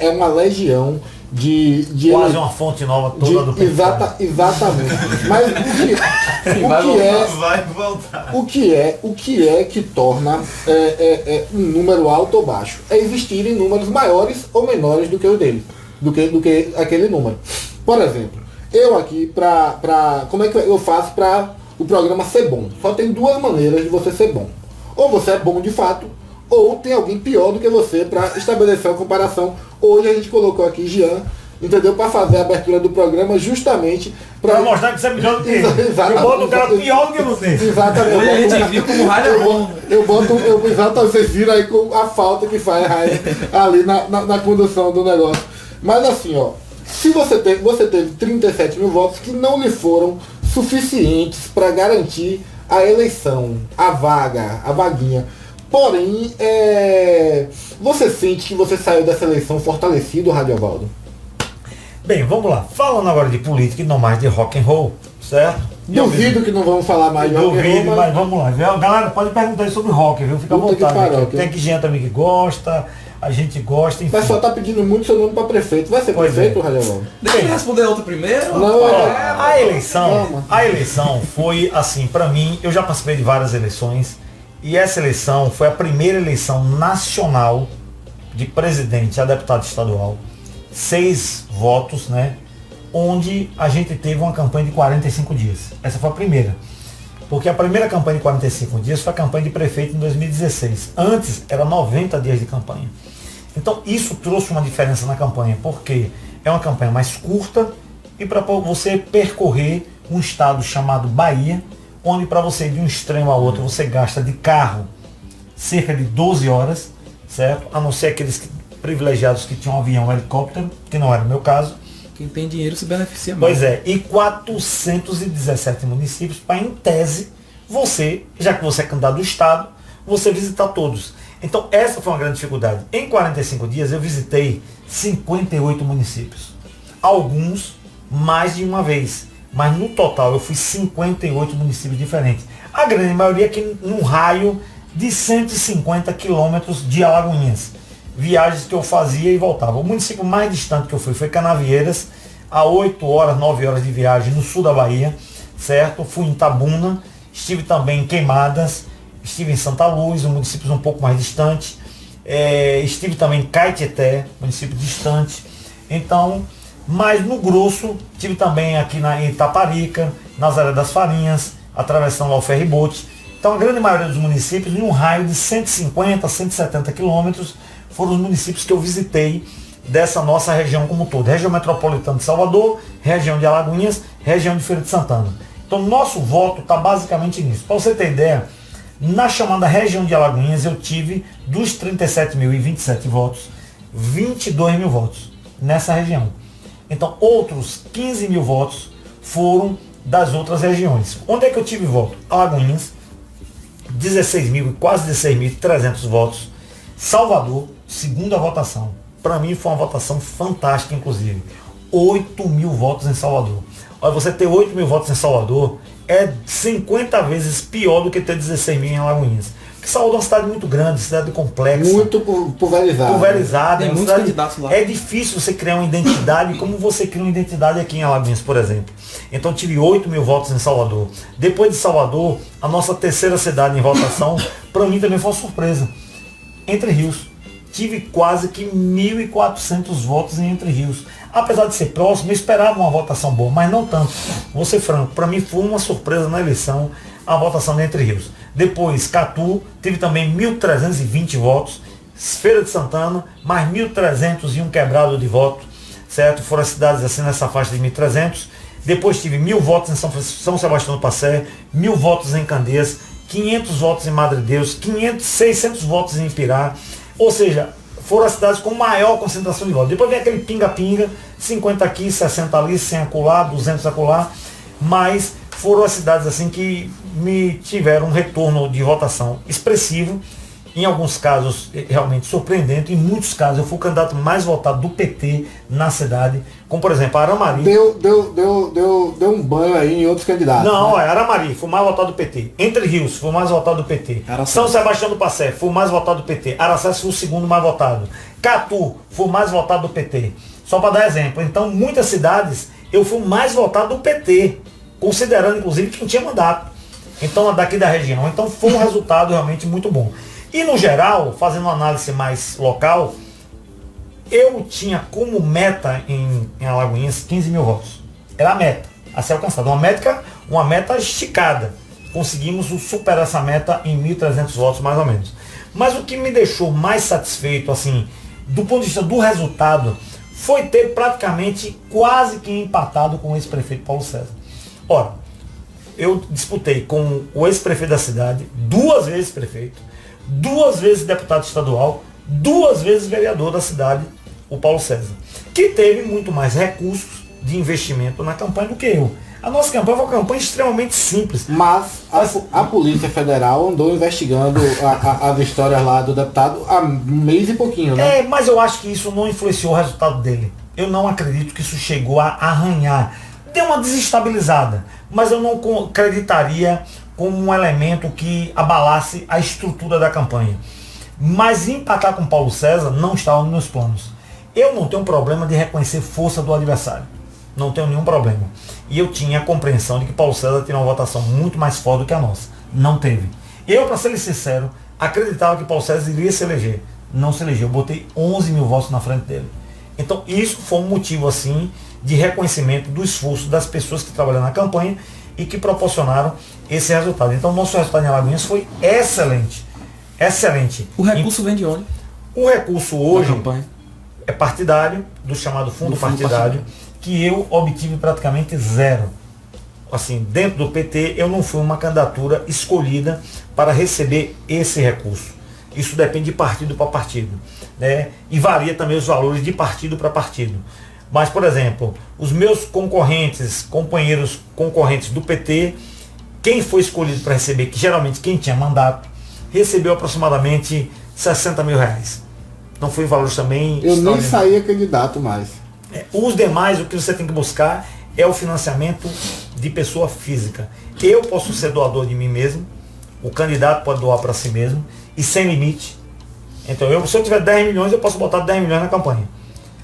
[SPEAKER 4] É uma legião de
[SPEAKER 5] quase uma fonte nova toda do
[SPEAKER 4] PT. Exatamente. Mas o que é que torna um número alto ou baixo? É existirem números maiores ou menores do que o dele, do que aquele número. Por exemplo, eu aqui como é que eu faço para o programa ser bom? Só tem duas maneiras de você ser bom. Ou você é bom de fato, ou tem alguém pior do que você para estabelecer uma comparação. Hoje a gente colocou aqui Jean entendeu? Para fazer a abertura do programa justamente
[SPEAKER 5] Pra mostrar que você é melhor do que ele.
[SPEAKER 4] Exatamente.
[SPEAKER 5] Eu boto o cara pior do que você.
[SPEAKER 4] Exatamente.
[SPEAKER 3] Hoje a gente viu como o rádio é bom.
[SPEAKER 4] Exatamente, vocês viram aí com a falta que faz Rainer ali na condução do negócio. Mas assim, ó, se você teve 37 mil votos que não lhe foram suficientes para garantir a eleição, a vaga, a vaguinha. Porém, você sente que você saiu dessa eleição fortalecido, Radiovaldo?
[SPEAKER 5] Bem, vamos lá. Falando agora de política e não mais de rock and roll, certo?
[SPEAKER 4] Duvido que não vamos falar mais de rock and roll,
[SPEAKER 5] Duvido, mas vamos lá. Viu? Galera, pode perguntar aí sobre rock, viu? Fica à
[SPEAKER 4] Puta que
[SPEAKER 5] vontade.
[SPEAKER 4] pariu,
[SPEAKER 5] Aqui. Tem que gente também que gosta, a gente gosta, enfim.
[SPEAKER 4] Mas só tá pedindo muito seu nome para prefeito. Vai ser
[SPEAKER 5] Pois
[SPEAKER 4] prefeito, Radiovaldo?
[SPEAKER 3] Deixa eu responder a outra primeiro.
[SPEAKER 4] Não,
[SPEAKER 5] A eleição,
[SPEAKER 4] Calma.
[SPEAKER 5] a eleição foi assim, para mim, eu já participei de várias eleições, e essa eleição foi a primeira eleição nacional de presidente a deputado estadual, 6 votos, né? Onde a gente teve uma campanha de 45 dias. Essa foi a primeira. Porque a primeira campanha de 45 dias foi a campanha de prefeito em 2016. Antes era 90 dias de campanha. Então isso trouxe uma diferença na campanha, porque é uma campanha mais curta e para você percorrer um estado chamado Bahia, onde para você ir de um extremo ao outro você gasta de carro cerca de 12 horas, certo? A não ser aqueles privilegiados que tinham um avião, um helicóptero, que não era o meu caso.
[SPEAKER 3] Quem tem dinheiro se beneficia mais.
[SPEAKER 5] Pois é, e 417 municípios para, em tese, você, já que você é candidato do Estado, você visitar todos. Então essa foi uma grande dificuldade. Em 45 dias eu visitei 58 municípios. Alguns mais de uma vez. Mas no total eu fui 58 municípios diferentes. A grande maioria aqui num raio de 150 quilômetros de Alagoinhas. Viagens que eu fazia e voltava. O município mais distante que eu fui foi Canavieiras, a 8 horas, 9 horas de viagem no sul da Bahia, certo? Fui em Itabuna, estive também em Queimadas, estive em Santa Luz, um município um pouco mais distante, estive também em Caetité, município distante. Então, mas no grosso, estive também aqui em Itaparica, Nazaré das Farinhas, atravessando lá o ferryboat. Então a grande maioria dos municípios, em um raio de 150, 170 quilômetros, foram os municípios que eu visitei dessa nossa região como um todo. Região metropolitana de Salvador, região de Alagoinhas, região de Feira de Santana. Então nosso voto está basicamente nisso. Para você ter ideia, na chamada região de Alagoinhas eu tive dos 37.027 votos, 22 mil votos nessa região. Então outros 15 mil votos foram das outras regiões. Onde é que eu tive voto? Alagoinhas, 16 mil, quase 16.300 votos. Salvador, segunda votação. Para mim foi uma votação fantástica, inclusive. 8 mil votos em Salvador. Olha, você ter 8 mil votos em Salvador é 50 vezes pior do que ter 16 mil em Alagoinhas. Porque Salvador é uma cidade muito grande, cidade complexa.
[SPEAKER 4] Muito pulverizada.
[SPEAKER 5] Pulverizada.
[SPEAKER 3] Tem
[SPEAKER 5] É uma
[SPEAKER 3] muitos
[SPEAKER 5] cidade-
[SPEAKER 3] candidatos lá.
[SPEAKER 5] É difícil você criar uma identidade como você cria uma identidade aqui em Alagoinhas, por exemplo. Então tive 8 mil votos em Salvador. Depois de Salvador, a nossa terceira cidade em votação, para mim também foi uma surpresa. Entre Rios. Tive quase que 1.400 votos em Entre Rios. Apesar de ser próximo, eu esperava uma votação boa, mas não tanto. Vou ser franco, para mim foi uma surpresa na eleição a votação de Entre Rios. Depois, Catu, tive também 1.320 votos. Feira de Santana, mais 1.301 quebrado de voto, certo? Foram as cidades assim nessa faixa de 1.300. Depois tive 1.000 votos em São Sebastião do Passé, 1.000 votos em Candeias, 500 votos em Madre Deus, 600 votos em Ipirá. Ou seja, foram as cidades com maior concentração de votos. Depois vem aquele pinga-pinga, 50 aqui, 60 ali, 100 acolá, 200 acolá. Mas foram as cidades assim que me tiveram um retorno de votação expressivo. Em alguns casos, realmente surpreendente. Em muitos casos, eu fui o candidato mais votado do PT na cidade. Como, por exemplo, Aramari.
[SPEAKER 4] Deu um banho aí em outros candidatos.
[SPEAKER 5] Não,
[SPEAKER 4] né?
[SPEAKER 5] Aramari, foi o mais votado do PT. Entre Rios, foi o mais votado do PT.
[SPEAKER 3] Araçás.
[SPEAKER 5] São Sebastião do Passé, foi o mais votado do PT. Araçás foi o segundo mais votado. Catu, foi o mais votado do PT. Só para dar exemplo. Então, muitas cidades, eu fui o mais votado do PT. Considerando, inclusive, que não tinha mandato. Então, daqui da região. Então, foi um resultado realmente muito bom. E, no geral, fazendo uma análise mais local, eu tinha como meta em Alagoinhas 15 mil votos. Era a meta a ser alcançada. Uma meta esticada. Conseguimos superar essa meta em 1.300 votos, mais ou menos. Mas o que me deixou mais satisfeito, assim, do ponto de vista do resultado, foi ter praticamente quase que empatado com o ex-prefeito Paulo César. Ora, eu disputei com o ex-prefeito da cidade, 2 vezes prefeito, 2 vezes deputado estadual, 2 vezes vereador da cidade, o Paulo César, que teve muito mais recursos de investimento na campanha do que eu. A nossa campanha foi uma campanha extremamente simples.
[SPEAKER 4] Mas a Polícia Federal andou investigando as histórias lá do deputado há um mês e pouquinho, né?
[SPEAKER 5] Mas eu acho que isso não influenciou o resultado dele. Eu não acredito que isso chegou a arranhar. Deu uma desestabilizada, mas eu não acreditaria como um elemento que abalasse a estrutura da campanha. Mas empatar com Paulo César não estava nos meus planos. Eu não tenho problema de reconhecer força do adversário. Não tenho nenhum problema. E eu tinha a compreensão de que Paulo César teria uma votação muito mais forte do que a nossa. Não teve. Eu, para ser sincero, acreditava que Paulo César iria se eleger. Não se elegeu. Eu botei 11 mil votos na frente dele. Então isso foi um motivo assim de reconhecimento do esforço das pessoas que trabalharam na campanha e que proporcionaram esse resultado. Então o nosso resultado em Alagoinhas foi excelente. Excelente.
[SPEAKER 3] O recurso vem de onde?
[SPEAKER 5] O recurso hoje
[SPEAKER 3] campanha
[SPEAKER 5] é partidário, do chamado fundo partidário, que eu obtive praticamente 0. Assim, dentro do PT, eu não fui uma candidatura escolhida para receber esse recurso. Isso depende de partido para partido, né? E varia também os valores de partido para partido. Mas, por exemplo, os meus companheiros concorrentes do PT, quem foi escolhido para receber, que geralmente quem tinha mandato, recebeu aproximadamente 60 mil reais. Não foi valores também...
[SPEAKER 4] Eu nem saía candidato mais.
[SPEAKER 5] Os demais, o que você tem que buscar é o financiamento de pessoa física. Eu posso ser doador de mim mesmo, o candidato pode doar para si mesmo, e sem limite. Então, se eu tiver 10 milhões, eu posso botar 10 milhões na campanha.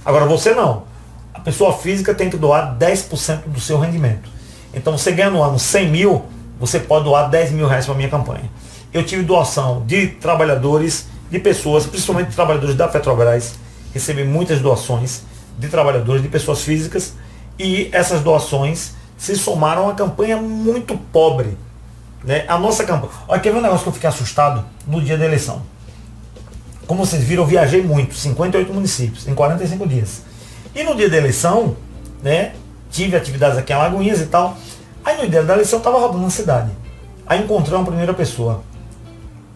[SPEAKER 5] Agora, você não. A pessoa física tem que doar 10% do seu rendimento. Então, você ganha no ano 100 mil, você pode doar 10 mil reais para a minha campanha. Eu tive doação de trabalhadores, de pessoas, principalmente de trabalhadores da Petrobras, recebi muitas doações de trabalhadores, de pessoas físicas, e essas doações se somaram a uma campanha muito pobre, né? A nossa campanha... Olha, quer ver um negócio que eu fiquei assustado no dia da eleição? Como vocês viram, eu viajei muito, 58 municípios, em 45 dias. E no dia da eleição, né, tive atividades aqui em Alagoinhas e tal. Aí no dia da eleição eu estava rodando na cidade. Aí encontrei uma primeira pessoa.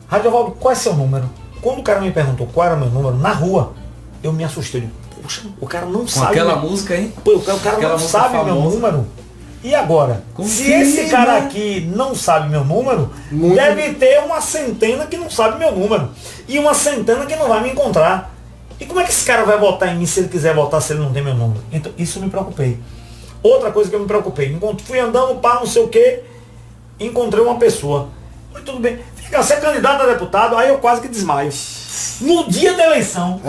[SPEAKER 5] Radiovaldo, qual é seu número? Quando o cara me perguntou qual era meu número, na rua, eu me assustei. Poxa, o cara não sabe.
[SPEAKER 3] Com aquela música, hein?
[SPEAKER 5] Pô, o cara
[SPEAKER 3] aquela
[SPEAKER 5] não sabe
[SPEAKER 3] famosa.
[SPEAKER 5] meu número. E agora? Se esse cara aqui não sabe meu número, deve ter uma centena que não sabe meu número. E uma centena que não vai me encontrar. E como é que esse cara vai votar em mim se ele quiser votar, se ele não tem meu número? Então, isso eu me preocupei. Outra coisa que eu me preocupei. Fui andando, não sei o que, encontrei uma pessoa. Mas tudo bem. Fica, você é candidato a deputado, aí eu quase que desmaio. No dia da eleição,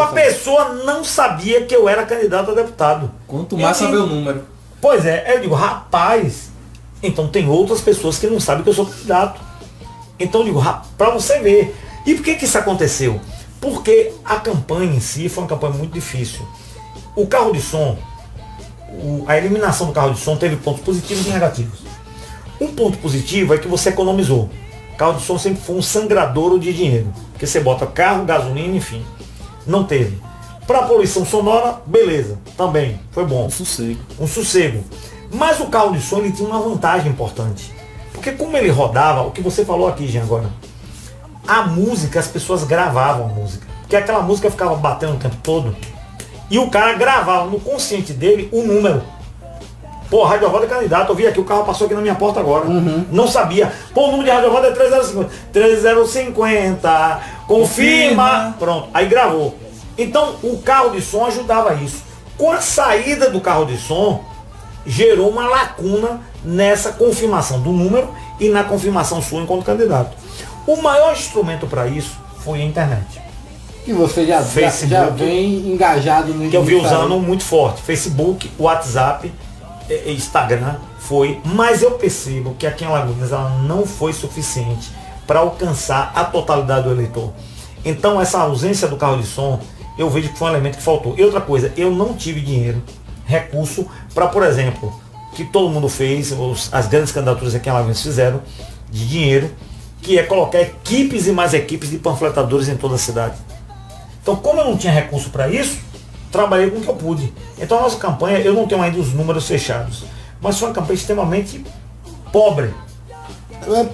[SPEAKER 5] a pessoa não sabia que eu era candidato a deputado.
[SPEAKER 3] Quanto mais saber o número.
[SPEAKER 5] Pois é, eu digo, rapaz, então tem outras pessoas que não sabem que eu sou candidato. Então eu digo, para você ver. E por que isso aconteceu? Porque a campanha em si foi uma campanha muito difícil. O carro de som, a eliminação do carro de som teve pontos positivos e negativos. Um ponto positivo é que você economizou. O carro de som sempre foi um sangradouro de dinheiro. Porque você bota carro, gasolina, enfim. Não teve. Para a poluição sonora, beleza. Também foi bom. Um sossego. Mas o carro de som ele tinha uma vantagem importante. Porque como ele rodava, o que você falou aqui, Jean, agora. A música, as pessoas gravavam a música. Porque aquela música ficava batendo o tempo todo. E o cara gravava no consciente dele o número. Pô, Rádio Roda é candidato, eu vi aqui, o carro passou aqui na minha porta agora. Não sabia. Pô, o número de Rádio Roda é 3050. 3050, confirma. Pronto, aí gravou. Então, o carro de som ajudava isso. Com a saída do carro de som, gerou uma lacuna nessa confirmação do número e na confirmação sua enquanto candidato. O maior instrumento para isso foi a internet.
[SPEAKER 4] E você já vem engajado no
[SPEAKER 5] que eu vi usando muito forte. Facebook, WhatsApp, Instagram foi, mas eu percebo que aqui em Alagoinhas ela não foi suficiente para alcançar a totalidade do eleitor. Então essa ausência do carro de som, eu vejo que foi um elemento que faltou. E outra coisa, eu não tive dinheiro, recurso, para, por exemplo, que todo mundo fez, as grandes candidaturas aqui em Alagoinhas fizeram, de dinheiro, que é colocar equipes e mais equipes de panfletadores em toda a cidade. Então, como eu não tinha recurso para isso, trabalhei com o que eu pude. Então a nossa campanha, eu não tenho ainda os números fechados, mas foi uma campanha extremamente pobre.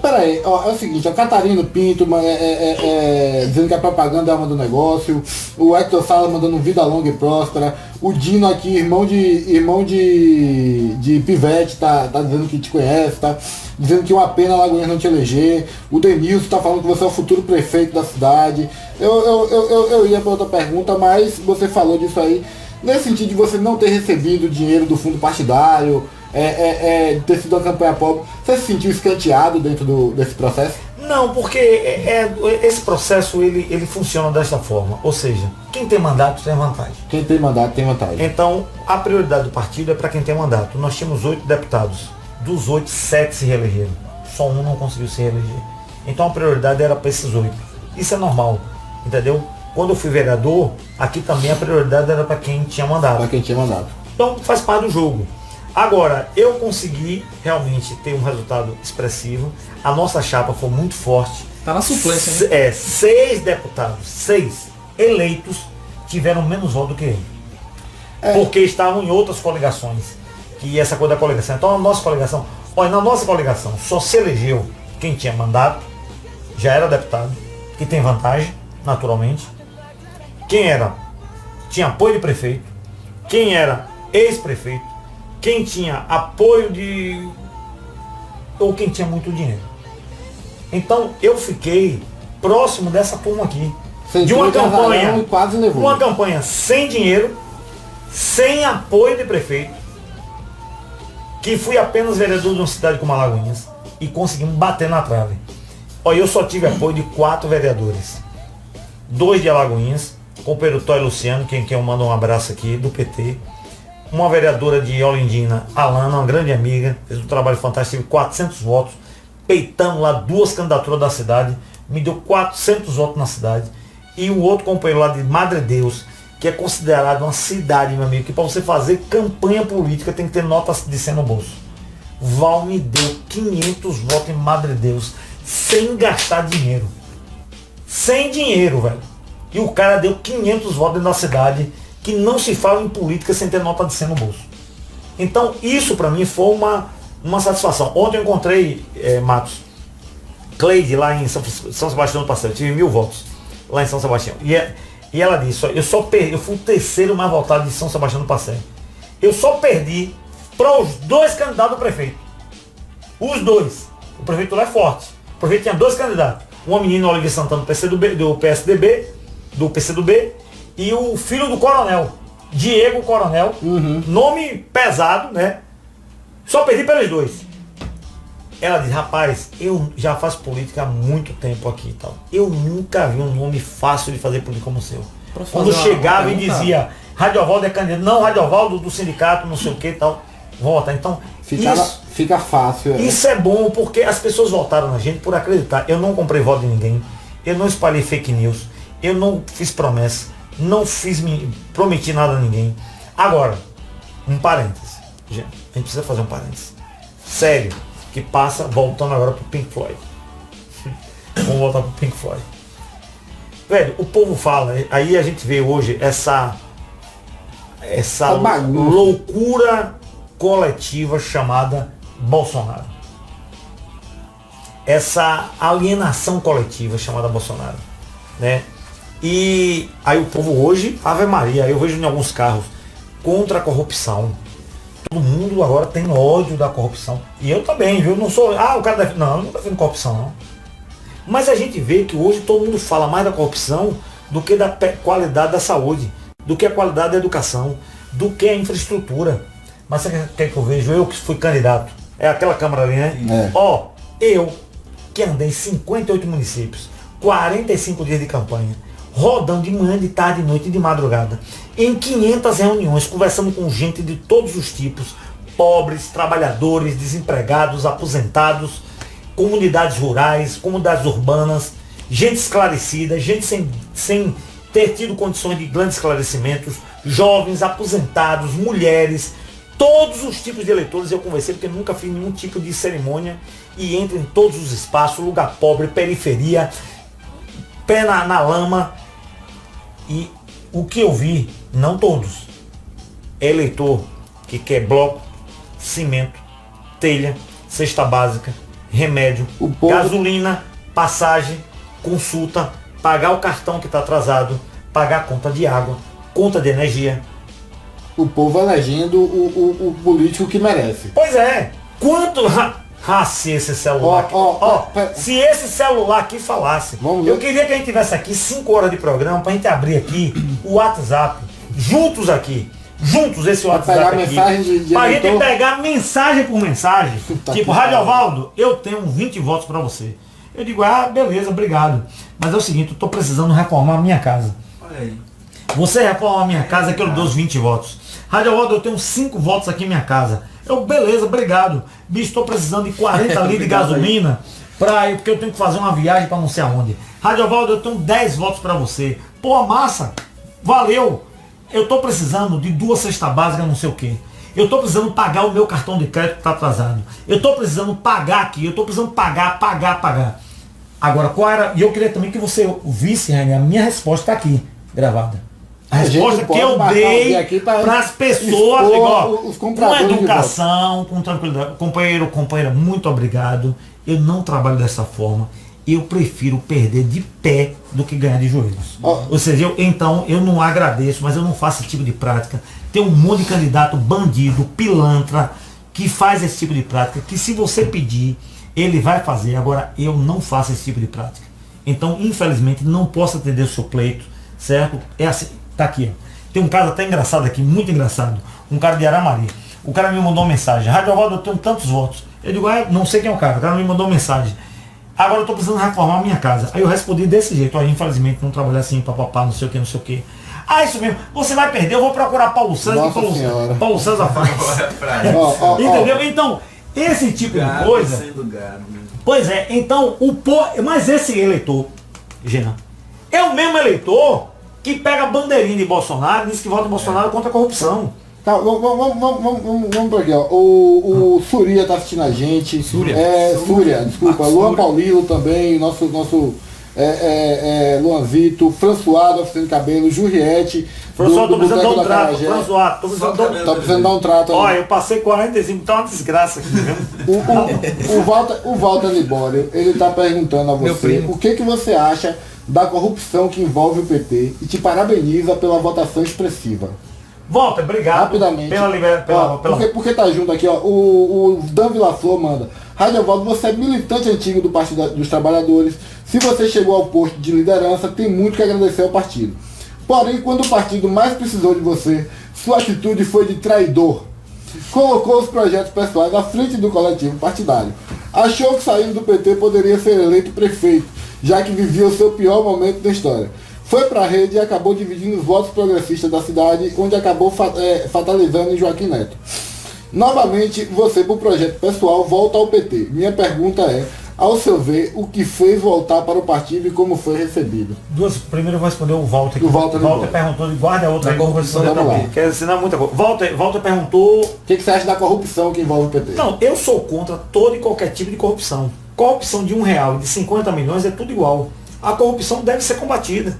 [SPEAKER 4] Peraí, ó, é o seguinte, a Catarina Pinto dizendo que a propaganda é uma do negócio, o Hector Sala mandando vida longa e próspera, o Dino aqui, irmão de Pivete, tá dizendo que te conhece, tá dizendo que uma pena Lagoinhas não te eleger, o Denilson tá falando que você é o futuro prefeito da cidade. Eu ia para outra pergunta, mas você falou disso aí, nesse sentido de você não ter recebido dinheiro do fundo partidário, ter sido uma campanha pobre, você se sentiu escanteado dentro desse processo?
[SPEAKER 5] Não, porque esse processo ele funciona desta forma, ou seja, quem tem mandato tem vantagem.
[SPEAKER 4] Quem tem mandato tem vantagem.
[SPEAKER 5] Então, a prioridade do partido é para quem tem mandato. Nós tínhamos 8 deputados, dos 8, 7 se reelegeram, só um não conseguiu se reeleger. Então a prioridade era para esses 8. Isso é normal, entendeu? Quando eu fui vereador, aqui também a prioridade era para quem tinha mandato.
[SPEAKER 4] Para quem tinha mandato.
[SPEAKER 5] Então faz parte do jogo. Agora, eu consegui realmente ter um resultado expressivo. A nossa chapa foi muito forte.
[SPEAKER 3] Tá na suplência, né?
[SPEAKER 5] 6 deputados, 6 eleitos tiveram menos voto do que ele. Porque estavam em outras coligações. Que essa coisa da coligação. Então a nossa coligação, olha, na nossa coligação só se elegeu quem tinha mandato, já era deputado, que tem vantagem, naturalmente. Quem tinha apoio de prefeito, quem era ex-prefeito, quem tinha apoio ou quem tinha muito dinheiro. Então eu fiquei próximo dessa turma aqui. De uma campanha,
[SPEAKER 4] quase levou.
[SPEAKER 5] Uma campanha sem dinheiro, sem apoio de prefeito, que fui apenas vereador de uma cidade como Alagoinhas e conseguimos bater na trave. Olha, eu só tive apoio de 4 vereadores. 2 de Alagoinhas, com o Perutói Luciano, quem eu mando um abraço aqui, do PT. Uma vereadora de Olindina, Alana, uma grande amiga, fez um trabalho fantástico, teve 400 votos, peitando lá 2 candidaturas da cidade, me deu 400 votos na cidade. E o outro companheiro lá de Madre Deus, que é considerado uma cidade, meu amigo, que para você fazer campanha política tem que ter nota de 100 no bolso. Val me deu 500 votos em Madre Deus, sem gastar dinheiro. Sem dinheiro, velho. E o cara deu 500 votos na cidade, que não se fala em política sem ter nota de 100 no bolso. Então isso para mim foi uma satisfação. Ontem eu encontrei, Matos, Cleide lá em São Sebastião do Passeio, eu tive 1000 votos lá em São Sebastião. E ela disse, eu fui o terceiro mais votado de São Sebastião do Passeio. Eu só perdi para os 2 candidatos do prefeito. Os 2. O prefeito lá é forte. O prefeito tinha 2 candidatos. Uma menina Olivia Santana do PSDB, do PCdoB, e o filho do coronel, Diego Coronel, nome pesado, né? Só perdi pelos 2. Ela diz, rapaz, eu já faço política há muito tempo aqui e tal. Eu nunca vi um nome fácil de fazer política como o seu. Quando chegava e dizia, Radiovaldo é candidato, não, Radiovaldo do sindicato, não sei o que e tal, vota. Então,
[SPEAKER 4] fica fácil.
[SPEAKER 5] Isso é bom porque as pessoas votaram na gente por acreditar. Eu não comprei voto de ninguém, eu não espalhei fake news, eu não fiz promessa, não prometi nada a ninguém. Agora, um parênteses. Gente, a gente precisa fazer um parênteses. Sério, que passa, voltando agora pro Pink Floyd. Vamos voltar pro Pink Floyd. Velho, o povo fala, aí a gente vê hoje essa loucura coletiva chamada Bolsonaro. Essa alienação coletiva chamada Bolsonaro, né? E aí o povo hoje, Ave Maria, eu vejo em alguns carros, contra a corrupção. Todo mundo agora tem ódio da corrupção. E eu também, viu? Não sou. O cara deve. Não, eu não defendo corrupção, não. Mas a gente vê que hoje todo mundo fala mais da corrupção do que da qualidade da saúde, do que a qualidade da educação, do que a infraestrutura. Mas você quer que eu vejo? Eu que fui candidato. É aquela câmara ali, né? Eu que andei em 58 municípios, 45 dias de campanha, rodando de manhã, de tarde, de noite e de madrugada, em 500 reuniões, conversando com gente de todos os tipos, pobres, trabalhadores, desempregados, aposentados, comunidades rurais, comunidades urbanas, gente esclarecida, gente sem ter tido condições de grandes esclarecimentos, jovens, aposentados, mulheres, todos os tipos de eleitores eu conversei, porque nunca fiz nenhum tipo de cerimônia, e entro em todos os espaços, lugar pobre, periferia, pé na lama, e o que eu vi, não todos, é eleitor que quer bloco, cimento, telha, cesta básica, remédio,
[SPEAKER 4] O povo-
[SPEAKER 5] gasolina, passagem, consulta, pagar o cartão que está atrasado, pagar a conta de água, conta de energia.
[SPEAKER 4] O povo elegendo o político que merece.
[SPEAKER 5] Pois é, quanto... se esse celular aqui, se esse celular aqui falasse,
[SPEAKER 4] Vamos ver.
[SPEAKER 5] eu queria que a gente tivesse aqui 5 horas de programa pra gente abrir aqui o WhatsApp, juntos esse
[SPEAKER 4] pegar
[SPEAKER 5] WhatsApp aqui,
[SPEAKER 4] mensagem de
[SPEAKER 5] pra gente
[SPEAKER 4] eleitor?
[SPEAKER 5] pegar mensagem por mensagem,
[SPEAKER 4] Puta
[SPEAKER 5] tipo,
[SPEAKER 4] que
[SPEAKER 5] Rádio
[SPEAKER 4] pariu.
[SPEAKER 5] Alvaldo, eu tenho 20 votos pra você. Eu digo, beleza, obrigado, mas é o seguinte, eu tô precisando reformar a minha casa.
[SPEAKER 6] Olha aí.
[SPEAKER 5] Você reforma a minha casa que eu lhe dou os 20 votos. Rádio Alvaldo, eu tenho 5 votos aqui em minha casa. Eu, beleza, obrigado. Bicho, estou precisando de 40 litros de gasolina porque eu tenho que fazer uma viagem para não sei aonde. Rádio Alvaldo, eu tenho 10 votos para você. Pô, massa, valeu. Eu estou precisando de 2 cestas básicas, não sei o quê. Eu estou precisando pagar o meu cartão de crédito que está atrasado. Eu estou precisando pagar aqui. Eu estou precisando pagar. Agora, qual era... E eu queria também que você visse, Rainer, a minha resposta está aqui, gravada. A
[SPEAKER 4] gente
[SPEAKER 5] resposta que
[SPEAKER 4] pode
[SPEAKER 5] eu
[SPEAKER 4] marcar um
[SPEAKER 5] dei
[SPEAKER 4] dia aqui pra
[SPEAKER 5] para as pessoas,
[SPEAKER 4] expor
[SPEAKER 5] igual,
[SPEAKER 4] os
[SPEAKER 5] com
[SPEAKER 4] compradores de
[SPEAKER 5] educação, com tranquilidade. Companheira, muito obrigado. Eu não trabalho dessa forma. Eu prefiro perder de pé do que ganhar de joelhos. Ou seja, então eu não agradeço, mas eu não faço esse tipo de prática. Tem um monte de candidato bandido, pilantra, que faz esse tipo de prática, que se você pedir, ele vai fazer. Agora, eu não faço esse tipo de prática. Então, infelizmente, não posso atender o seu pleito, certo? É assim, tá aqui, ó. Tem um caso até engraçado aqui, muito engraçado. Um cara de Aramaria. O cara me mandou uma mensagem. Rádio Alvaldo, eu tenho tantos votos. Eu digo, não sei quem é o cara. O cara me mandou uma mensagem. Agora eu tô precisando reformar a minha casa. Aí eu respondi desse jeito. Ó, infelizmente, não trabalhar assim, papapá, não sei o que, não sei o que. Isso mesmo. Você vai perder, eu vou procurar Paulo César.
[SPEAKER 4] Nossa
[SPEAKER 5] Que
[SPEAKER 4] Senhora.
[SPEAKER 5] Paulo César faz. Entendeu? Então, esse tipo de coisa...
[SPEAKER 6] Sendo gado, né?
[SPEAKER 5] Pois é, então, mas esse eleitor, Jean, é o mesmo eleitor que pega a bandeirinha de Bolsonaro e diz que vota em Bolsonaro contra a corrupção.
[SPEAKER 4] Tá, vamos por aqui, ó. O Surya tá assistindo a gente. Surya, desculpa. Luan Paulino também, nosso Luanzito, François do Oficina de Cabelo, Juliette.
[SPEAKER 5] François, tô precisando dar
[SPEAKER 4] Boteco
[SPEAKER 5] um
[SPEAKER 4] da
[SPEAKER 5] trato.
[SPEAKER 4] Carajé.
[SPEAKER 5] François, tô precisando dar um trato.
[SPEAKER 4] Olha,
[SPEAKER 5] Eu passei 45, tá uma desgraça aqui, viu?
[SPEAKER 4] o Walter Libório, ele tá perguntando a você o que você acha da corrupção que envolve o PT e te parabeniza pela votação expressiva.
[SPEAKER 5] Walter, obrigado.
[SPEAKER 4] Rapidamente.
[SPEAKER 5] Pela...
[SPEAKER 4] Porque tá junto aqui, ó. O Dan Villaflor manda. Rádio Alvaldo, você é militante antigo do Partido dos Trabalhadores. Se você chegou ao posto de liderança, tem muito que agradecer ao partido. Porém, quando o partido mais precisou de você, sua atitude foi de traidor. Colocou os projetos pessoais à frente do coletivo partidário. Achou que saindo do PT poderia ser eleito prefeito, já que vivia o seu pior momento da história. Foi para a rede e acabou dividindo os votos progressistas da cidade, onde acabou fatalizando em Joaquim Neto. Novamente, você, por projeto pessoal, volta ao PT. Minha pergunta é, ao seu ver, o que fez voltar para o partido e como foi recebido?
[SPEAKER 5] Primeiro eu vou responder o Walter aqui.
[SPEAKER 4] O Walter
[SPEAKER 5] perguntou, guarda a outra aí,
[SPEAKER 4] corrupção, vamos lá.
[SPEAKER 5] Quer dizer, não é muita coisa. Walter perguntou...
[SPEAKER 4] O que você acha da corrupção que envolve o PT?
[SPEAKER 5] Não, eu sou contra todo e qualquer tipo de corrupção. Corrupção de R$1 e de 50 milhões é tudo igual. A corrupção deve ser combatida.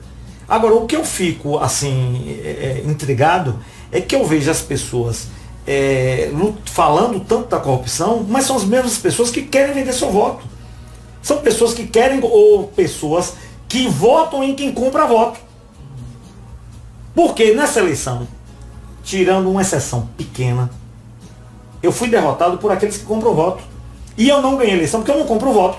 [SPEAKER 5] Agora, o que eu fico, assim, intrigado é que eu vejo as pessoas falando tanto da corrupção, mas são as mesmas pessoas que querem vender seu voto. São pessoas que querem, ou pessoas que votam em quem compra voto. Porque nessa eleição, tirando uma exceção pequena, eu fui derrotado por aqueles que compram voto. E eu não ganhei eleição porque eu não compro voto.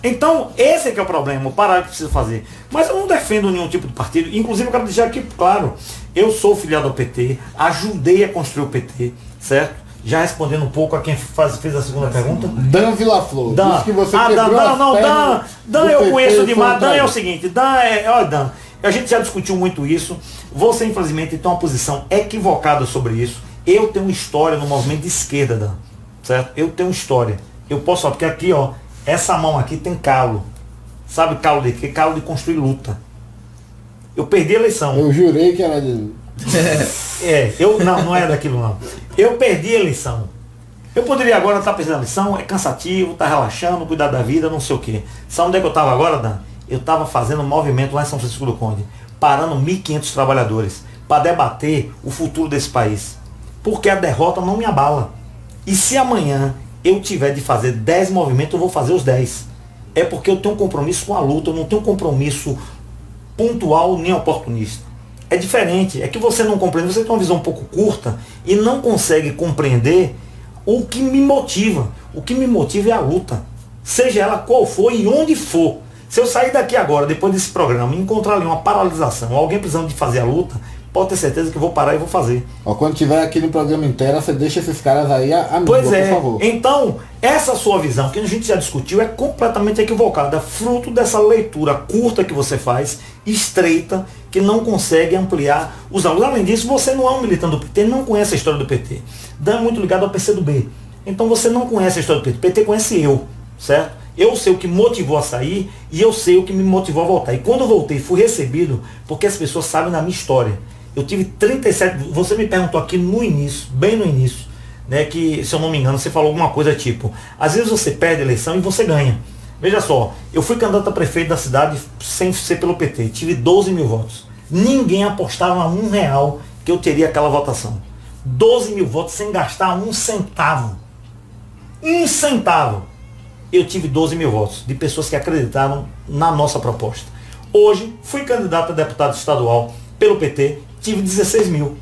[SPEAKER 5] Então, esse é que é o problema, o parar que precisa fazer. Mas eu não defendo nenhum tipo de partido. Inclusive, eu quero deixar aqui claro, eu sou filiado ao PT, ajudei a construir o PT, certo? Já respondendo um pouco a quem fez a segunda pergunta.
[SPEAKER 4] Dan Villaflor.
[SPEAKER 5] Dan.
[SPEAKER 4] Disse que você
[SPEAKER 5] Dan, Dan
[SPEAKER 4] do
[SPEAKER 5] eu
[SPEAKER 4] PT
[SPEAKER 5] conheço
[SPEAKER 4] e
[SPEAKER 5] demais.
[SPEAKER 4] foi
[SPEAKER 5] Dan é o
[SPEAKER 4] traído.
[SPEAKER 5] seguinte, olha Dan, a gente já discutiu muito isso. Você, infelizmente, tem uma posição equivocada sobre isso. Eu tenho história no movimento de esquerda, Dan. Certo? Eu tenho história. Eu posso falar, porque aqui, ó, essa mão aqui tem calo. Sabe calo de quê? Calo de construir luta. Eu perdi a eleição.
[SPEAKER 4] Eu jurei que era de...
[SPEAKER 5] Não é daquilo não. Eu perdi a eleição. Eu poderia agora estar perdendo a eleição, é cansativo, tá relaxando, cuidar da vida, não sei o quê. Sabe onde é que eu estava agora, Dan? Eu estava fazendo um movimento lá em São Francisco do Conde. parando 1.500 trabalhadores para debater o futuro desse país. Porque a derrota não me abala. E se amanhã eu tiver de fazer 10 movimentos, eu vou fazer os 10. É porque eu tenho um compromisso com a luta, eu não tenho um compromisso pontual nem oportunista. É diferente, é que você não compreende, você tem uma visão um pouco curta e não consegue compreender o que me motiva. O que me motiva é a luta, seja ela qual for e onde for. Se eu sair daqui agora, depois desse programa, e encontrar ali uma paralisação, alguém precisando de fazer a luta, pode ter certeza que eu vou parar e vou fazer.
[SPEAKER 4] Ó, quando tiver aqui no programa inteiro, você deixa esses caras aí a
[SPEAKER 5] Pois
[SPEAKER 4] por
[SPEAKER 5] é,
[SPEAKER 4] favor.
[SPEAKER 5] então, essa sua visão, que a gente já discutiu, é completamente equivocada, fruto dessa leitura curta que você faz, estreita, que não consegue ampliar os ângulos. Além disso, você não é um militante do PT, não conhece a história do PT. Dan é muito ligado ao PCdoB. Então você não conhece a história do PT. O PT conhece eu, certo? Eu sei o que motivou a sair e eu sei o que me motivou a voltar. E quando eu voltei, fui recebido porque as pessoas sabem da minha história. Eu tive 37, você me perguntou aqui no início, bem no início, né, que, se eu não me engano, você falou alguma coisa tipo, às vezes você perde a eleição e você ganha. Veja só, eu fui candidato a prefeito da cidade sem ser pelo PT, tive 12 mil votos. Ninguém apostava R$1 que eu teria aquela votação. 12 mil votos sem gastar um centavo. Um centavo. Eu tive 12 mil votos de pessoas que acreditaram na nossa proposta. Hoje, fui candidato a deputado estadual pelo PT, tive 16 mil.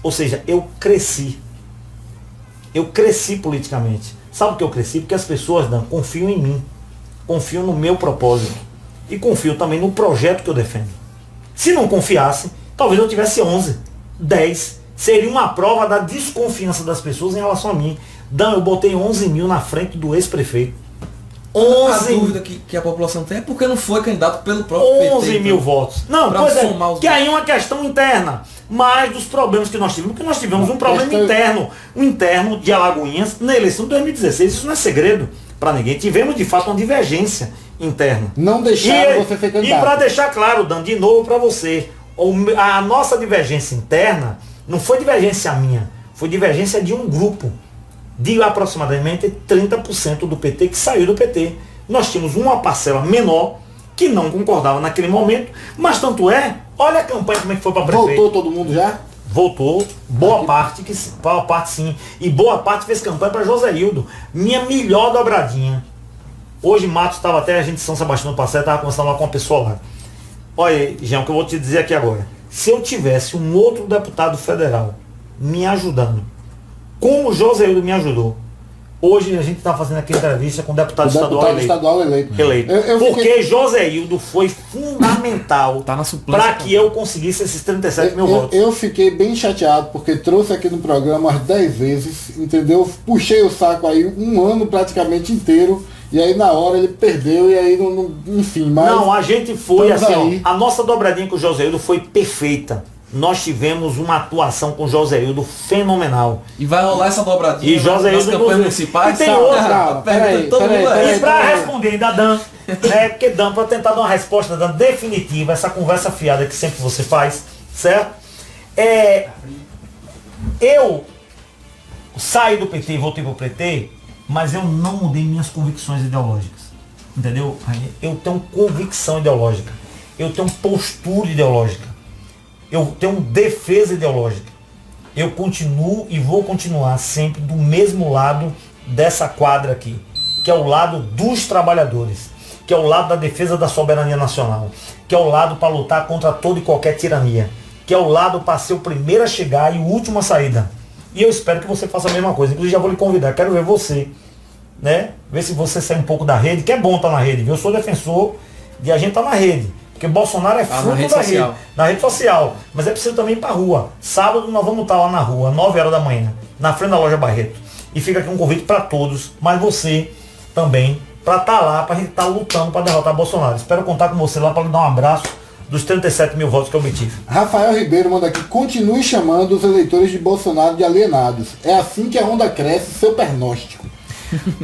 [SPEAKER 5] Ou seja, eu cresci. Eu cresci politicamente. Sabe por que eu cresci? Porque as pessoas, Dan, confiam em mim. Confiam no meu propósito. E confiam também no projeto que eu defendo. Se não confiasse, talvez eu tivesse 11, 10. Seria uma prova da desconfiança das pessoas em relação a mim. Dan, eu botei 11 mil na frente do ex-prefeito.
[SPEAKER 3] A
[SPEAKER 5] 11
[SPEAKER 3] dúvida que a população tem é porque não foi candidato pelo próprio
[SPEAKER 5] 11
[SPEAKER 3] PT.
[SPEAKER 5] mil votos. Não,
[SPEAKER 3] pra
[SPEAKER 5] pois é,
[SPEAKER 3] somar os
[SPEAKER 5] que aí é uma questão interna. Mas dos problemas que nós tivemos, porque nós tivemos um problema interno. Um interno de Alagoinhas na eleição de 2016. Isso não é segredo para ninguém. Tivemos, de fato, uma divergência interna.
[SPEAKER 4] Não deixaram você ser candidato.
[SPEAKER 5] E para deixar claro, Dan, de novo para você, a nossa divergência interna não foi divergência minha, foi divergência de um grupo de aproximadamente 30% do PT que saiu do PT. Nós tínhamos uma parcela menor que não concordava naquele momento, mas tanto é, olha a campanha como é que foi para prefeito.
[SPEAKER 4] Voltou todo mundo já?
[SPEAKER 5] Voltou, boa parte sim, e boa parte fez campanha para José Hildo, minha melhor dobradinha. Hoje Matos estava até, a gente de São Sebastião do Passeio, estava conversando lá com uma pessoa lá. Olha aí, Jean, o que eu vou te dizer aqui agora. Se eu tivesse um outro deputado federal me ajudando, como o José Hildo me ajudou, hoje a gente está fazendo aqui entrevista com o deputado estadual eleito. Porque José Hildo foi fundamental
[SPEAKER 3] Tá na suplência,
[SPEAKER 5] para que eu conseguisse esses 37 mil votos.
[SPEAKER 4] Eu fiquei bem chateado porque trouxe aqui no programa umas 10 vezes, entendeu? Puxei o saco aí um ano praticamente inteiro. E aí na hora ele perdeu e aí enfim, mas...
[SPEAKER 5] Não, a gente foi assim,
[SPEAKER 4] aí.
[SPEAKER 5] ó, a nossa dobradinha com o José Hildo foi perfeita. Nós tivemos uma atuação com o José Hildo fenomenal.
[SPEAKER 3] E vai rolar essa dobradinha
[SPEAKER 5] E José
[SPEAKER 3] nas
[SPEAKER 5] Hildo
[SPEAKER 3] campanhas
[SPEAKER 5] nos-
[SPEAKER 3] municipais.
[SPEAKER 5] E tem
[SPEAKER 3] sabe?
[SPEAKER 5] outra.
[SPEAKER 3] Ah, pergunta todo mundo
[SPEAKER 4] peraí.
[SPEAKER 5] E para responder ainda Dan, né, porque Dan, para tentar dar uma resposta Dan, definitiva, essa conversa fiada que sempre você faz, certo? Eu saí do PT e voltei pro PT, mas eu não mudei minhas convicções ideológicas. Entendeu? Eu tenho convicção ideológica. Eu tenho postura ideológica. Eu tenho defesa ideológica. Eu continuo e vou continuar sempre do mesmo lado dessa quadra aqui, que é o lado dos trabalhadores, que é o lado da defesa da soberania nacional, que é o lado para lutar contra toda e qualquer tirania, que é o lado para ser o primeiro a chegar e o último a saída. E eu espero que você faça a mesma coisa. Inclusive já vou lhe convidar, quero ver você, né? Ver se você sai um pouco da rede, que é bom estar na rede, viu? Eu sou defensor de a gente estar na rede. Porque Bolsonaro é fruto
[SPEAKER 3] rede
[SPEAKER 5] da
[SPEAKER 3] social.
[SPEAKER 5] rede, na rede social. Mas é preciso também ir pra rua. Sábado nós vamos estar lá na rua, 9 horas da manhã, na frente da loja Barreto. E fica aqui um convite para todos, mas você também, para estar lá, para a gente estar lutando para derrotar Bolsonaro. Espero contar com você lá para lhe dar um abraço dos 37 mil votos que eu obtive.
[SPEAKER 4] Rafael Ribeiro manda aqui, continue chamando os eleitores de Bolsonaro de alienados. É assim que a onda cresce, seu pernóstico.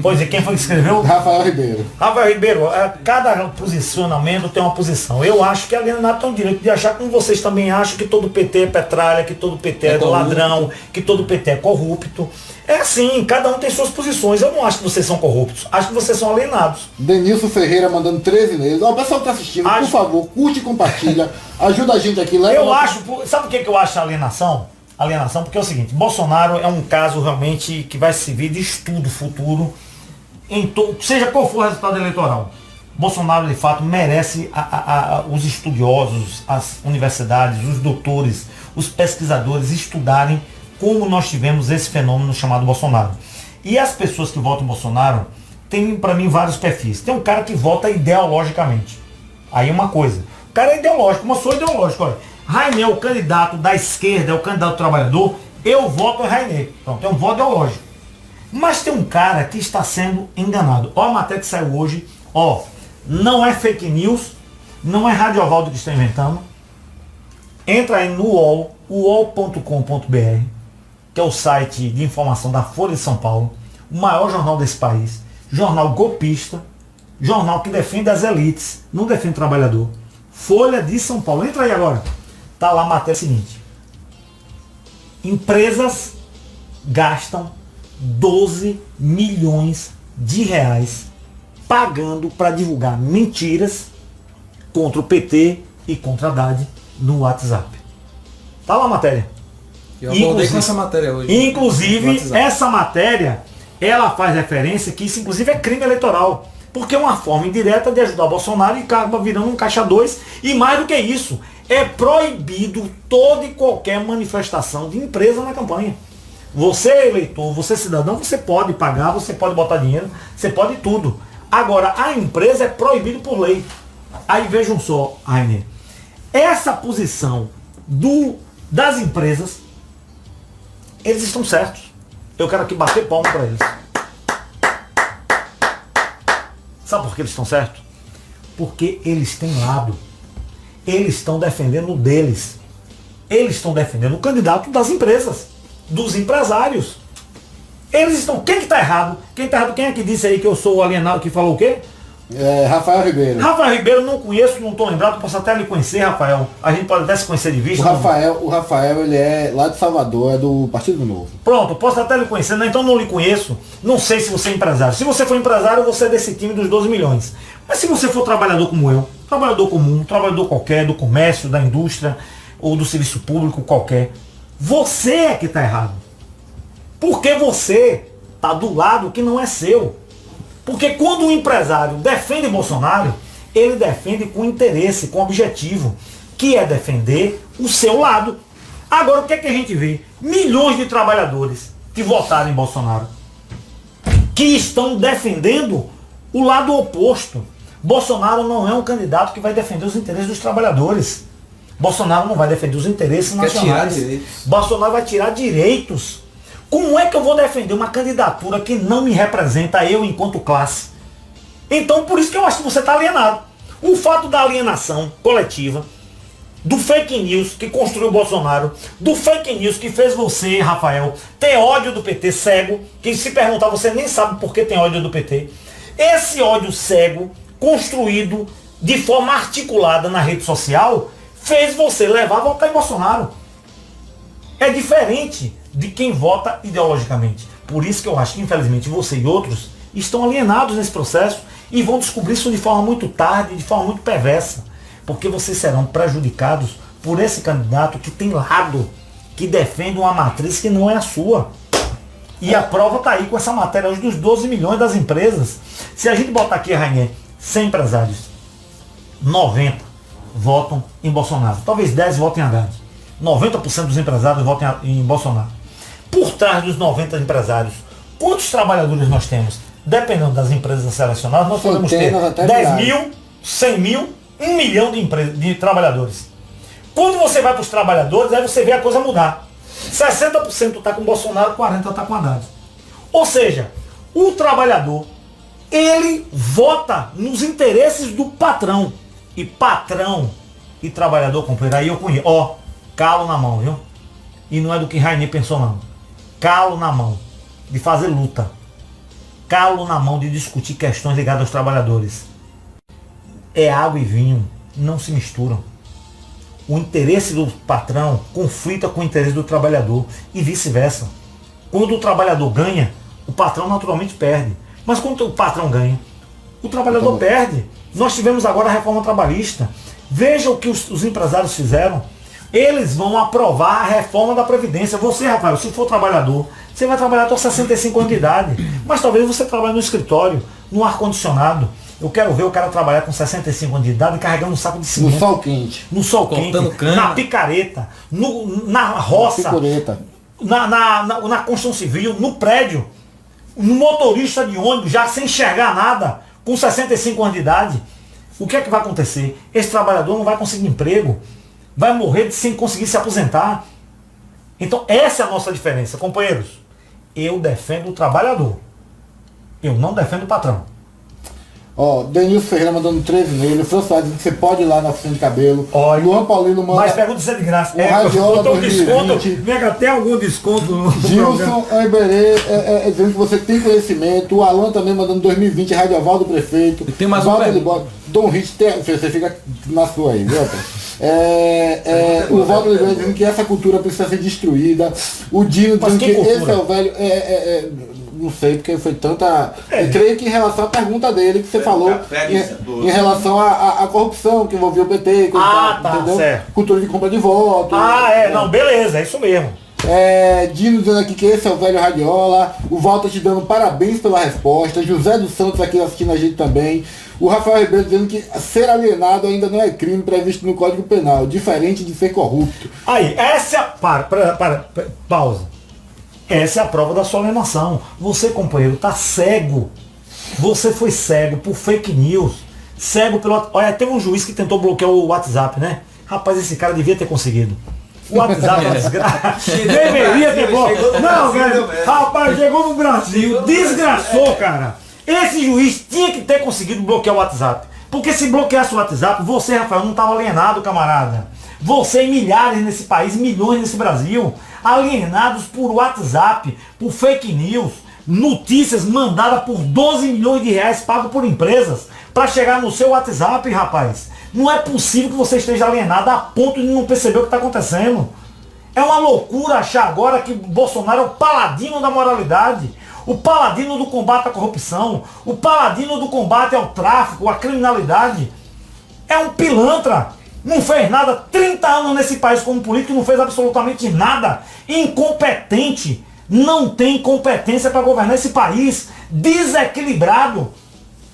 [SPEAKER 5] Pois é, quem foi que escreveu?
[SPEAKER 4] Rafael Ribeiro.
[SPEAKER 5] Rafael Ribeiro, cada posicionamento tem uma posição. Eu acho que a alienado tem o direito de achar, como vocês também acham, que todo PT é petralha, que todo PT é ladrão, que todo PT é corrupto. É assim, cada um tem suas posições. Eu não acho que vocês são corruptos, acho que vocês são alienados.
[SPEAKER 4] Denilson Ferreira mandando 13 meses. Ó, o pessoal que tá assistindo, por favor, curte e compartilha. Ajuda a gente aqui.
[SPEAKER 5] Eu acho, sabe o que eu acho alienação? Alienação, porque é o seguinte, Bolsonaro é um caso realmente que vai servir de estudo futuro, seja qual for o resultado eleitoral. Bolsonaro, de fato, merece os estudiosos, as universidades, os doutores, os pesquisadores estudarem como nós tivemos esse fenômeno chamado Bolsonaro. E as pessoas que votam Bolsonaro têm, para mim, vários perfis. Tem um cara que vota ideologicamente. Aí uma coisa. O cara é ideológico, mas eu sou ideológico. Olha, Rainer é o candidato da esquerda, é o candidato do trabalhador, eu voto em Rainer. Pronto, é um voto ideológico. Mas tem um cara que está sendo enganado. Ó a matéria que saiu hoje, ó, não é fake news, não é Rádio Ovaldo que está inventando. Entra aí no UOL, uol.com.br, que é o site de informação da Folha de São Paulo, o maior jornal desse país, jornal golpista, jornal que defende as elites, não defende o trabalhador. Folha de São Paulo, entra aí agora. Tá lá a matéria seguinte. Empresas gastam 12 milhões de reais pagando para divulgar mentiras contra o PT e contra a Haddad no WhatsApp. Tá lá a matéria.
[SPEAKER 3] Eu abordei com essa matéria hoje.
[SPEAKER 5] Inclusive, essa matéria, ela faz referência que isso inclusive é crime eleitoral. Porque é uma forma indireta de ajudar o Bolsonaro e acaba virando um caixa 2. E mais do que isso, é proibido toda e qualquer manifestação de empresa na campanha. Você é eleitor, você é cidadão, você pode pagar, você pode botar dinheiro, você pode tudo. Agora, a empresa é proibido por lei. Aí vejam só, Rainer, essa posição das empresas, eles estão certos. Eu quero aqui bater palma para eles. Sabe por que eles estão certos? Porque eles têm lado. Eles estão defendendo o deles. Eles estão defendendo o candidato das empresas, dos empresários. Eles estão... Quem que está errado? Quem está errado? Quem é que disse aí que eu sou alienado, que falou o quê?
[SPEAKER 4] Rafael Ribeiro.
[SPEAKER 5] Rafael Ribeiro, não conheço, não estou lembrado, posso até lhe conhecer, Rafael. A gente pode até se conhecer de vista.
[SPEAKER 4] O Rafael, ele é lá de Salvador, é do Partido Novo.
[SPEAKER 5] Pronto, posso até lhe conhecer, né? Então não lhe conheço. Não sei se você é empresário. Se você for empresário, você é desse time dos 12 milhões. Mas se você for trabalhador como eu, trabalhador comum, trabalhador qualquer, do comércio, da indústria ou do serviço público qualquer, você é que está errado. Porque você está do lado que não é seu. Porque quando um empresário defende Bolsonaro, ele defende com interesse, com objetivo, que é defender o seu lado. Agora, o que é que a gente vê? Milhões de trabalhadores que votaram em Bolsonaro, que estão defendendo o lado oposto. Bolsonaro não é um candidato que vai defender os interesses dos trabalhadores. Bolsonaro não vai defender os interesses nacionais. Bolsonaro vai tirar direitos. Como é que eu vou defender uma candidatura que não me representa, eu enquanto classe? Então, por isso que eu acho que você está alienado. O fato da alienação coletiva, do fake news que construiu o Bolsonaro, do fake news que fez você, Rafael, ter ódio do PT cego, que se perguntar você nem sabe por que tem ódio do PT. Esse ódio cego, construído de forma articulada na rede social, fez você levar a votar em Bolsonaro. É diferente de quem vota ideologicamente. Por isso que eu acho que, infelizmente, você e outros estão alienados nesse processo e vão descobrir isso de forma muito tarde, de forma muito perversa. Porque vocês serão prejudicados por esse candidato que tem lado, que defende uma matriz que não é a sua. E a prova está aí com essa matéria hoje dos 12 milhões das empresas. Se a gente botar aqui, Rainer, 100 empresários, 90 votam em Bolsonaro. Talvez 10 votem em Haddad. 90% dos empresários votem em Bolsonaro. Por trás dos 90 empresários, quantos trabalhadores nós temos? Dependendo das empresas selecionadas, nós podemos ter 10 mil, 100 mil, 1 milhão de trabalhadores. Quando você vai para os trabalhadores, aí você vê a coisa mudar. 60% está com Bolsonaro, 40% está com Haddad. Ou seja, o trabalhador, ele vota nos interesses do patrão. E patrão e trabalhador, companheiro, aí eu conheço. Ó, calo na mão, viu? E não é do que Rainer pensou, não. Calo na mão. De fazer luta. calo na mão de discutir questões ligadas aos trabalhadores. É água e vinho, não se misturam. O interesse do patrão conflita com o interesse do trabalhador e vice-versa. Quando o trabalhador ganha, o patrão naturalmente perde. Mas quando o patrão ganha, o trabalhador perde. Nós tivemos agora a reforma trabalhista. Veja o que os empresários fizeram. Eles vão aprovar a reforma da Previdência. Você, Rafael, se for trabalhador, você vai trabalhar até os 65 anos de idade. Mas talvez você trabalhe no escritório, no ar-condicionado. Eu quero ver o cara trabalhar com 65 anos de idade carregando um saco de cimento.
[SPEAKER 4] No sol quente.
[SPEAKER 5] No sol
[SPEAKER 3] Cortando
[SPEAKER 5] quente,
[SPEAKER 3] cana.
[SPEAKER 5] na picareta, na roça,
[SPEAKER 4] Picareta.
[SPEAKER 5] na construção civil, no prédio, no motorista de ônibus, já sem enxergar nada, com 65 anos de idade. O que é que vai acontecer? Esse trabalhador não vai conseguir emprego, vai morrer sem conseguir se aposentar. Então essa é a nossa diferença, companheiros. Eu defendo o trabalhador. Eu não defendo o patrão.
[SPEAKER 4] Ó, Denilson Ferreira mandando 13 nele, o François dizendo que você pode ir lá na oficina de cabelo.
[SPEAKER 5] Olha,
[SPEAKER 4] Luan Paulino manda.
[SPEAKER 5] Mas pergunta se é de graça.
[SPEAKER 4] O Radiola
[SPEAKER 5] botou
[SPEAKER 4] 2020.
[SPEAKER 5] desconto. Mega, tem algum desconto no programa?
[SPEAKER 4] Gilson Iberê dizendo que você tem conhecimento. O Alan também mandando 2020, Radioval do Prefeito.
[SPEAKER 3] E tem mais um
[SPEAKER 4] Walter
[SPEAKER 3] pergunta.
[SPEAKER 4] Libório. Dom Rich, você fica na sua aí, viu? O Walter Libório dizendo que essa cultura precisa ser destruída. O Dino
[SPEAKER 5] Mas
[SPEAKER 4] dizendo que
[SPEAKER 5] que cultura?
[SPEAKER 4] esse é o velho. Não sei, porque foi tanta. Eu creio que em relação à pergunta dele que você falou, em relação à corrupção que envolveu o PT,
[SPEAKER 5] Tá,
[SPEAKER 4] entendeu?
[SPEAKER 5] certo.
[SPEAKER 4] Cultura de compra de voto.
[SPEAKER 5] Não, beleza, é isso mesmo.
[SPEAKER 4] Dino dizendo aqui que esse é o velho Radiola. O Walter te dando parabéns pela resposta. José dos Santos aqui assistindo a gente também. O Rafael Ribeiro dizendo que ser alienado ainda não é crime previsto no Código Penal, diferente de ser corrupto.
[SPEAKER 5] Aí, essa é a... Pausa. Essa é a prova da sua alienação. Você, companheiro, tá cego. Você foi cego por fake news. Cego pelo... Olha, tem um juiz que tentou bloquear o WhatsApp, né? Rapaz, esse cara devia ter conseguido. O WhatsApp é uma desgraça. Deveria ter bloqueado. Não, velho. Rapaz, chegou no Brasil. Desgraçou, cara. Esse juiz tinha que ter conseguido bloquear o WhatsApp. Porque se bloqueasse o WhatsApp, você, Rafael, não estava alienado, camarada. Você e milhares nesse país, milhões nesse Brasil, alienados por WhatsApp, por fake news, notícias mandadas por 12 milhões de reais pagos por empresas para chegar no seu WhatsApp, rapaz. Não é possível que você esteja alienado a ponto de não perceber o que está acontecendo. É uma loucura achar agora que Bolsonaro é o paladino da moralidade, o paladino do combate à corrupção, o paladino do combate ao tráfico, à criminalidade. É um pilantra. Não fez nada, 30 anos nesse país como político, não fez absolutamente nada. Incompetente, não tem competência para governar esse país. Desequilibrado,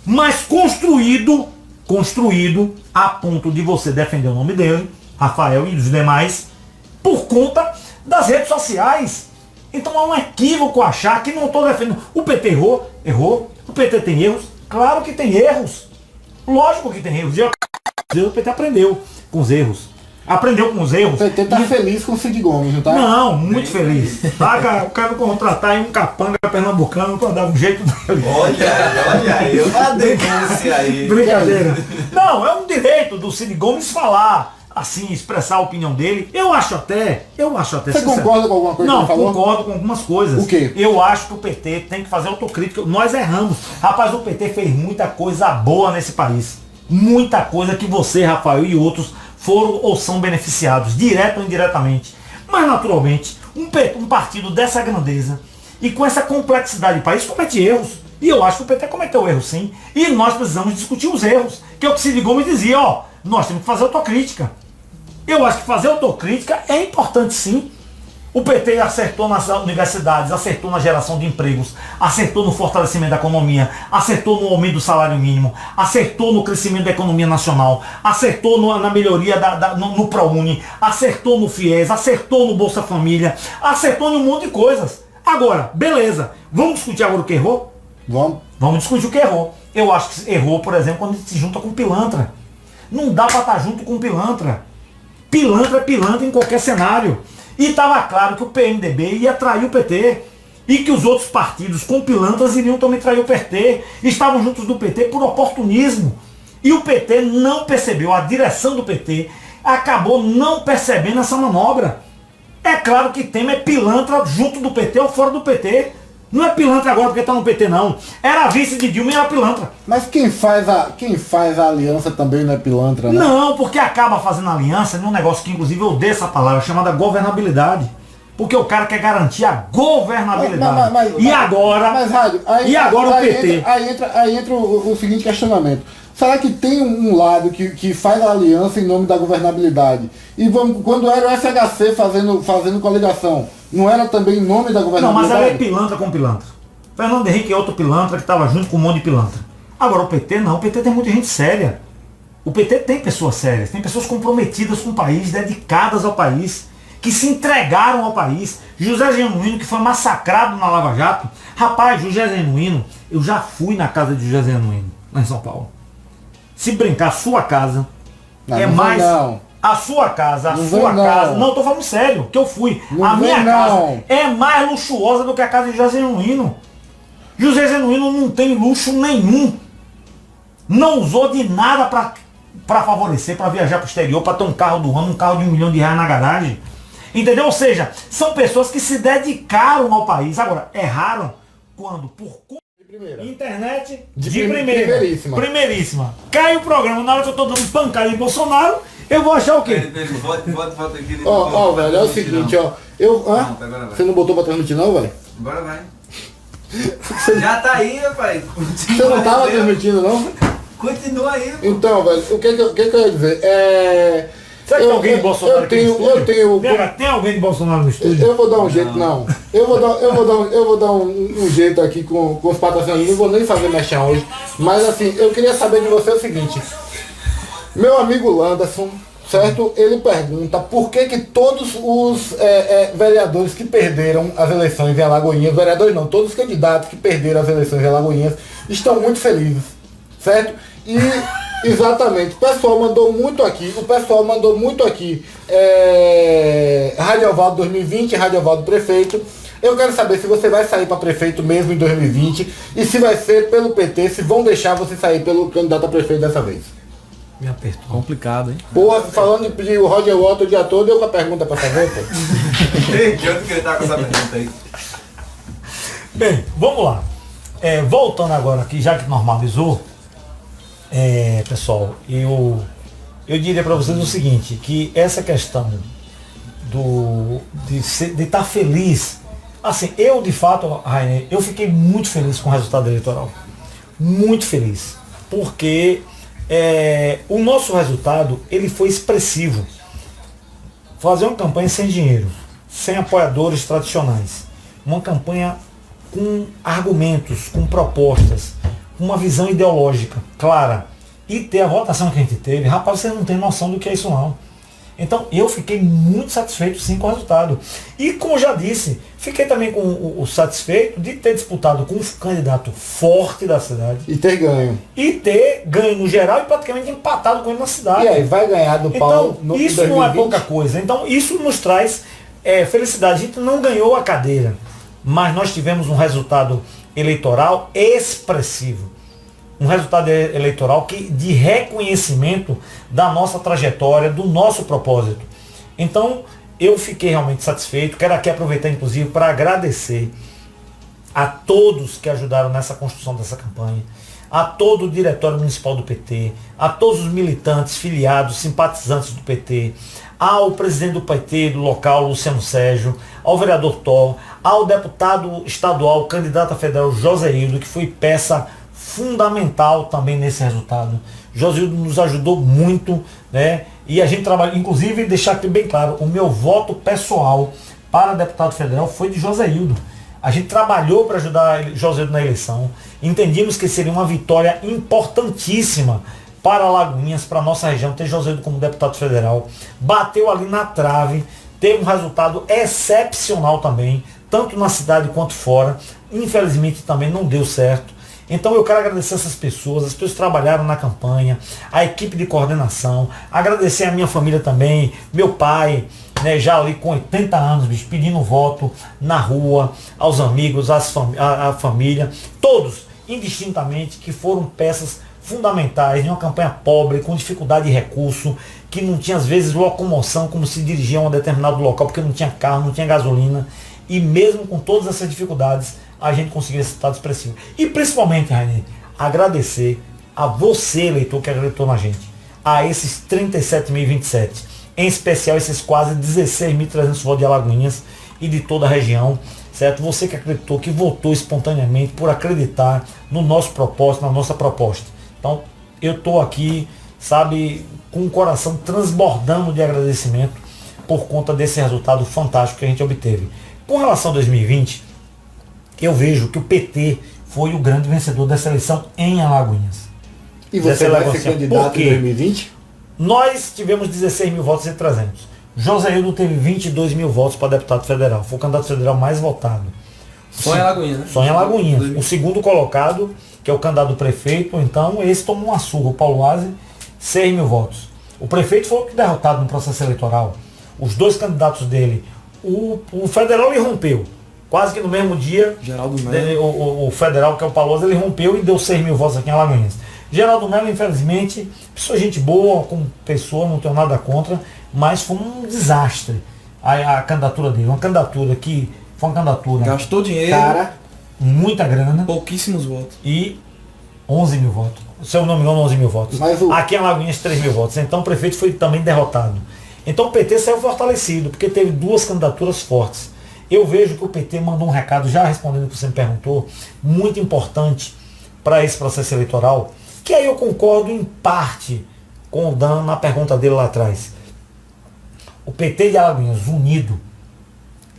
[SPEAKER 5] mas construído a ponto de você defender o nome dele, Rafael e dos demais, por conta das redes sociais. Então é um equívoco achar que não estou defendendo. O PT errou. O PT tem erros, claro que tem erros. Lógico que tem erros. O PT aprendeu com os erros. Aprendeu com os erros.
[SPEAKER 4] O PT tá feliz com o Cid Gomes, não tá?
[SPEAKER 5] Não, muito feliz. Tá, cara, o cara contratar aí um capanga pernambucano pra dar um jeito dele.
[SPEAKER 6] Olha aí, uma denúncia aí.
[SPEAKER 5] Brincadeira. Não, é um direito do Cid Gomes falar, assim, expressar a opinião dele. Eu acho até.
[SPEAKER 4] Você concorda com alguma coisa
[SPEAKER 5] Não,
[SPEAKER 4] que ele falou?
[SPEAKER 5] concordo com algumas coisas.
[SPEAKER 4] O quê?
[SPEAKER 5] Eu acho que o PT tem que fazer autocrítica. Nós erramos. Rapaz, o PT fez muita coisa boa nesse país. Muita coisa que você, Rafael, e outros foram ou são beneficiados, direto ou indiretamente. Mas, naturalmente, um partido dessa grandeza e com essa complexidade de país comete erros. E eu acho que o PT cometeu erros, sim. E nós precisamos discutir os erros. Que é o que Cid Gomes dizia, nós temos que fazer autocrítica. Eu acho que fazer autocrítica é importante, sim. O PT acertou nas universidades, acertou na geração de empregos, acertou no fortalecimento da economia, acertou no aumento do salário mínimo, acertou no crescimento da economia nacional, acertou na melhoria no ProUni, acertou no FIES, acertou no Bolsa Família, acertou em um monte de coisas. Agora, beleza, vamos discutir agora o que errou? Vamos discutir o que errou. Eu acho que errou, por exemplo, quando a gente se junta com pilantra. Não dá para estar junto com pilantra. Pilantra é pilantra em qualquer cenário. E estava claro que o PMDB ia trair o PT. E que os outros partidos com pilantras iriam também trair o PT. Estavam juntos do PT por oportunismo. E o PT não percebeu, a direção do PT acabou não percebendo essa manobra. É claro que Temer é pilantra junto do PT ou fora do PT. Não é pilantra agora porque tá no PT, não. Era vice de Dilma e era pilantra.
[SPEAKER 4] Mas quem faz a aliança também não é pilantra, né?
[SPEAKER 5] Não, porque acaba fazendo aliança num negócio que inclusive eu odeio essa palavra, chamada governabilidade. Porque o cara quer garantir a governabilidade. Agora o PT.
[SPEAKER 4] Aí entra o seguinte questionamento. Será que tem um lado que faz a aliança em nome da governabilidade? E quando era o FHC fazendo coligação, não era também em nome da governabilidade?
[SPEAKER 5] Não, mas ela é pilantra com pilantra. Fernando Henrique é outro pilantra que estava junto com um monte de pilantra. Agora o PT não, o PT tem muita gente séria. O PT tem pessoas sérias, tem pessoas comprometidas com o país, dedicadas ao país, que se entregaram ao país. José Genuíno, que foi massacrado na Lava Jato. Rapaz, José Genuíno, eu já fui na casa de José Genuíno, lá em São Paulo. Se brincar, a sua casa é mais... A sua casa, Não, tô falando sério, que eu fui. A minha casa é mais luxuosa do que a casa de José Genuíno. José Genuíno não tem luxo nenhum. Não usou de nada para favorecer, para viajar para o exterior, para ter um carro do ano, um carro de R$1 milhão na garagem. Entendeu? Ou seja, são pessoas que se dedicaram ao país. Agora, erraram quando? Por internet de primeiríssima. Cai o programa, na hora que eu tô dando pancada em Bolsonaro, eu vou achar o quê?
[SPEAKER 6] Volta aqui.
[SPEAKER 4] Ó, velho, é o seguinte, ó. Você não botou pra transmitir não, velho?
[SPEAKER 6] Agora vai. Já tá aí, rapaz.
[SPEAKER 4] Você não tava transmitindo, não?
[SPEAKER 6] Continua aí, pô.
[SPEAKER 4] Então, velho, o que eu ia dizer?
[SPEAKER 5] Será que tem alguém de Bolsonaro aqui no estúdio? Tem alguém de Bolsonaro no estúdio?
[SPEAKER 4] Eu vou dar um jeito, não. Eu vou dar um jeito aqui com os patrocinadores. Não vou nem fazer mexer hoje. Mas assim, eu queria saber de você o seguinte. Meu amigo Landerson, certo? Ele pergunta por que todos os vereadores que perderam as eleições em Alagoinhas, vereadores não, todos os candidatos que perderam as eleições em Alagoinhas estão muito felizes, certo? E exatamente, o pessoal mandou muito aqui, Rádio Ovaldo 2020, Rádio Ovaldo Prefeito. Eu quero saber se você vai sair para prefeito mesmo em 2020 e se vai ser pelo PT, se vão deixar você sair pelo candidato a prefeito dessa vez.
[SPEAKER 3] Me apertou. Complicado, hein?
[SPEAKER 4] Porra, falando de pedir o Roger Waters o dia todo, eu com a pergunta pra fazer, pô.
[SPEAKER 6] Que outro que ele tá com essa pergunta aí?
[SPEAKER 5] Bem, vamos lá. Voltando agora aqui, já que normalizou, pessoal, eu diria para vocês o seguinte, que essa questão de estar feliz, assim, eu de fato, Rainer, eu fiquei muito feliz com o resultado eleitoral. Muito feliz. Porque o nosso resultado, ele foi expressivo. Fazer uma campanha sem dinheiro, sem apoiadores tradicionais, uma campanha com argumentos, com propostas, com uma visão ideológica clara, e ter a votação que a gente teve, rapaz, vocês não têm noção do que é isso não. Então eu fiquei muito satisfeito sim com o resultado. E como já disse, fiquei também com o satisfeito de ter disputado com um candidato forte da cidade.
[SPEAKER 4] E ter ganho.
[SPEAKER 5] E ter ganho no geral e praticamente empatado com ele na cidade.
[SPEAKER 4] E aí, vai ganhar do Paulo
[SPEAKER 5] no isso 2020? Não é pouca coisa. Então isso nos traz felicidade. A gente não ganhou a cadeira, mas nós tivemos um resultado eleitoral expressivo. Um resultado eleitoral de reconhecimento da nossa trajetória, do nosso propósito. Então, eu fiquei realmente satisfeito. Quero aqui aproveitar, inclusive, para agradecer a todos que ajudaram nessa construção dessa campanha, a todo o Diretório Municipal do PT, a todos os militantes, filiados, simpatizantes do PT, ao presidente do PT do local, Luciano Sérgio, ao vereador Thor, ao deputado estadual, candidato a federal, Joséildo, que foi peça fundamental também nesse resultado. Joséildo nos ajudou muito, né? E a gente trabalha, inclusive, deixar aqui bem claro, o meu voto pessoal para deputado federal foi de Joséildo. A gente trabalhou para ajudar Joséildo na eleição. Entendíamos que seria uma vitória importantíssima para Alagoinhas, para a nossa região, ter Joséildo como deputado federal. Bateu ali na trave, teve um resultado excepcional também, tanto na cidade quanto fora. Infelizmente também não deu certo. Então eu quero agradecer essas pessoas, as pessoas que trabalharam na campanha, a equipe de coordenação, agradecer a minha família também, meu pai, né, já ali com 80 anos, bicho, pedindo voto na rua, aos amigos, a família, todos, indistintamente, que foram peças fundamentais em uma campanha pobre, com dificuldade de recurso, que não tinha às vezes locomoção, como se dirigia a um determinado local, porque não tinha carro, não tinha gasolina. E mesmo com todas essas dificuldades, a gente conseguir esse resultado expressivo. E principalmente, Rainer, agradecer a você, eleitor, que acreditou na gente, a esses 37.027, em especial esses quase 16.300 votos de Alagoinhas e de toda a região, certo? Você que acreditou, que votou espontaneamente por acreditar no nosso propósito, na nossa proposta. Então, eu estou aqui, sabe, com o coração transbordando de agradecimento por conta desse resultado fantástico que a gente obteve. Com relação a 2020, eu vejo que o PT foi o grande vencedor dessa eleição em Alagoinhas.
[SPEAKER 4] E você vai ser candidato em 2020?
[SPEAKER 5] Nós tivemos 16.000 votos e 300. Joséildo teve 22.000 votos para deputado federal. Foi o candidato federal mais votado.
[SPEAKER 3] Só em Alagoinhas, né?
[SPEAKER 5] Só em Alagoinhas. O segundo colocado, que é o candidato do prefeito, então esse tomou uma surra, o Paulo Aze, 6.000 votos. O prefeito foi o que derrotado no processo eleitoral. Os dois candidatos dele, o federal ele rompeu. Quase que no mesmo dia,
[SPEAKER 3] Geraldo Mello.
[SPEAKER 5] o federal, que é o Paulo Aze, ele rompeu e deu 6.000 votos aqui em Alagoinhas. Geraldo Mello, infelizmente, pessoa gente boa, como pessoa, não tenho nada contra, mas foi um desastre a candidatura dele. Uma candidatura que foi uma candidatura...
[SPEAKER 3] Gastou dinheiro,
[SPEAKER 4] Cara,
[SPEAKER 5] muita grana
[SPEAKER 3] pouquíssimos votos.
[SPEAKER 5] e 11.000 votos. Se eu não me engano, 11.000 votos.
[SPEAKER 4] Mas o-
[SPEAKER 5] Aqui em Alagoinhas, 3.000 votos. Então o prefeito foi também derrotado. Então o PT saiu fortalecido, porque teve duas candidaturas fortes. Eu vejo que o PT mandou um recado, já respondendo o que você me perguntou, muito importante para esse processo eleitoral, que aí eu concordo em parte com o Dan na pergunta dele lá atrás. O PT de Alagoinhas unido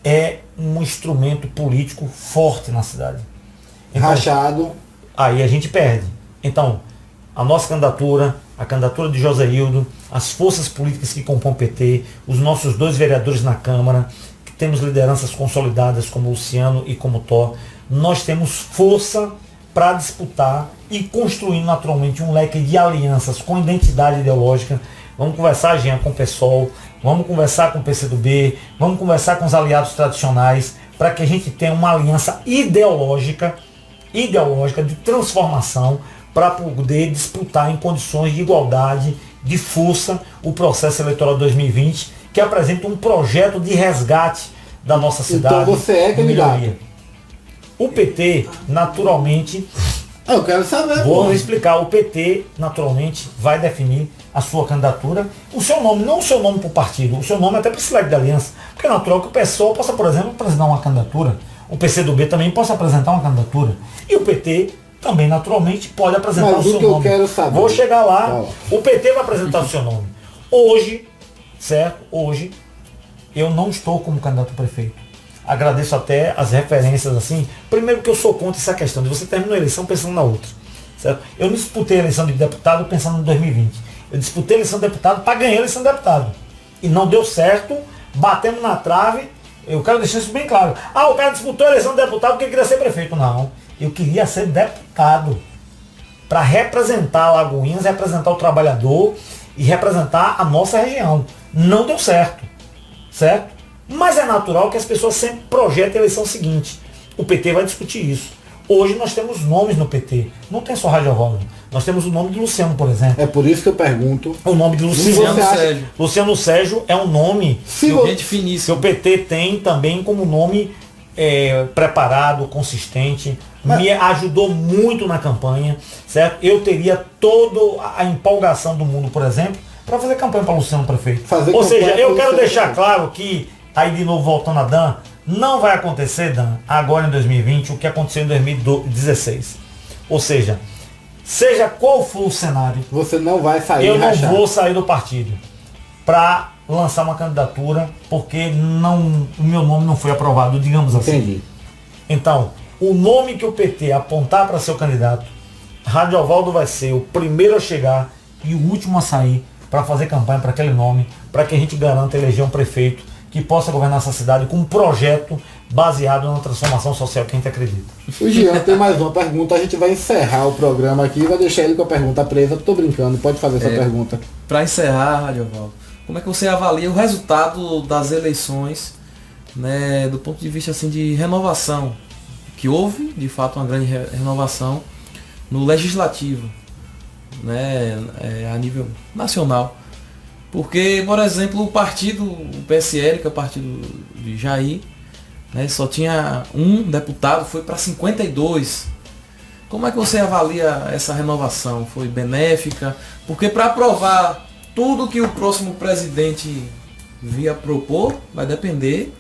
[SPEAKER 5] é um instrumento político forte na cidade. Então,
[SPEAKER 4] rachado.
[SPEAKER 5] aí a gente perde. Então, a nossa candidatura, a candidatura de Joséildo, as forças políticas que compõem o PT, os nossos dois vereadores na Câmara, que temos lideranças consolidadas como Luciano e como Thor, nós temos força para disputar e construir naturalmente um leque de alianças com identidade ideológica. Vamos conversar, Jean, com o PSOL, vamos conversar com o PCdoB, vamos conversar com os aliados tradicionais, para que a gente tenha uma aliança ideológica de transformação, para poder disputar em condições de igualdade, de força, o processo eleitoral de 2020, que apresenta um projeto de resgate da nossa cidade.
[SPEAKER 4] Então você é
[SPEAKER 5] de
[SPEAKER 4] candidato.
[SPEAKER 5] melhoria. O PT, naturalmente,
[SPEAKER 4] Eu quero saber.
[SPEAKER 5] vou
[SPEAKER 4] pô.
[SPEAKER 5] explicar, o PT, naturalmente, vai definir a sua candidatura, o seu nome, não o seu nome para o partido, o seu nome até para esse leque de aliança, porque é natural que o PSOL possa, por exemplo, apresentar uma candidatura, o PCdoB também possa apresentar uma candidatura, e o PT também, naturalmente, pode apresentar
[SPEAKER 4] Mas
[SPEAKER 5] o
[SPEAKER 4] o
[SPEAKER 5] seu
[SPEAKER 4] que eu
[SPEAKER 5] nome.
[SPEAKER 4] quero saber-
[SPEAKER 5] Vou chegar lá,
[SPEAKER 4] Fala.
[SPEAKER 5] o PT vai apresentar o seu nome. Hoje, certo? Hoje, eu não estou como candidato a prefeito. Agradeço até as referências assim. Primeiro que eu sou contra essa questão de você terminar a eleição pensando na outra. Certo? Eu não disputei a eleição de deputado pensando em 2020. Eu disputei a eleição de deputado para ganhar a eleição de deputado. E não deu certo, batemos na trave. Eu quero deixar isso bem claro. Ah, o cara disputou a eleição de deputado porque queria ser prefeito. Não. Eu queria ser deputado. Para representar Alagoinhas, representar o trabalhador e representar a nossa região. Não deu certo. Certo? Mas é natural que as pessoas sempre projetem a eleição seguinte. O PT vai discutir isso. Hoje nós temos nomes no PT. Não tem só Radiovaldo. Nós temos o nome de Luciano, por exemplo.
[SPEAKER 4] É por isso que eu pergunto.
[SPEAKER 5] O nome de Luciano
[SPEAKER 4] você acha-
[SPEAKER 3] Sérgio.
[SPEAKER 5] Luciano Sérgio é um nome
[SPEAKER 4] Se
[SPEAKER 5] que
[SPEAKER 4] vo-
[SPEAKER 3] Gente
[SPEAKER 5] o
[SPEAKER 3] finíssima.
[SPEAKER 5] PT tem também como nome preparado, consistente.
[SPEAKER 4] Mas-
[SPEAKER 5] Me ajudou muito na campanha, certo? Eu teria toda a empolgação do mundo, por exemplo, para fazer campanha para Luciano prefeito.
[SPEAKER 4] Fazer
[SPEAKER 5] Ou
[SPEAKER 4] campanha
[SPEAKER 5] seja,
[SPEAKER 4] pra
[SPEAKER 5] eu quero
[SPEAKER 4] Luciano
[SPEAKER 5] deixar
[SPEAKER 4] prefeito.
[SPEAKER 5] claro que, aí de novo voltando a Dan, não vai acontecer, Dan, agora em 2020, o que aconteceu em 2016. Ou seja qual for o cenário,
[SPEAKER 4] Você não vai sair
[SPEAKER 5] eu não
[SPEAKER 4] rachado.
[SPEAKER 5] vou sair do partido para lançar uma candidatura porque o meu nome não foi aprovado, digamos assim.
[SPEAKER 4] Entendi.
[SPEAKER 5] Então, o nome que o PT apontar para ser o candidato, Radiovaldo vai ser o primeiro a chegar e o último a sair para fazer campanha para aquele nome, para que a gente garanta eleger um prefeito que possa governar essa cidade com um projeto baseado na transformação social que a gente acredita.
[SPEAKER 4] O Jean tem mais uma pergunta. A gente vai encerrar o programa aqui e vai deixar ele com a pergunta presa. Tô brincando, pode fazer essa pergunta.
[SPEAKER 3] Para encerrar, Radiovaldo, como é que você avalia o resultado das eleições, né, do ponto de vista assim de renovação, que houve de fato uma grande renovação no legislativo, né, a nível nacional, porque, por exemplo, o PSL, que é o partido de Jair, né? Só tinha um deputado, foi para 52. Como é que você avalia essa renovação? Foi benéfica? Porque para aprovar tudo que o próximo presidente via propor, vai depender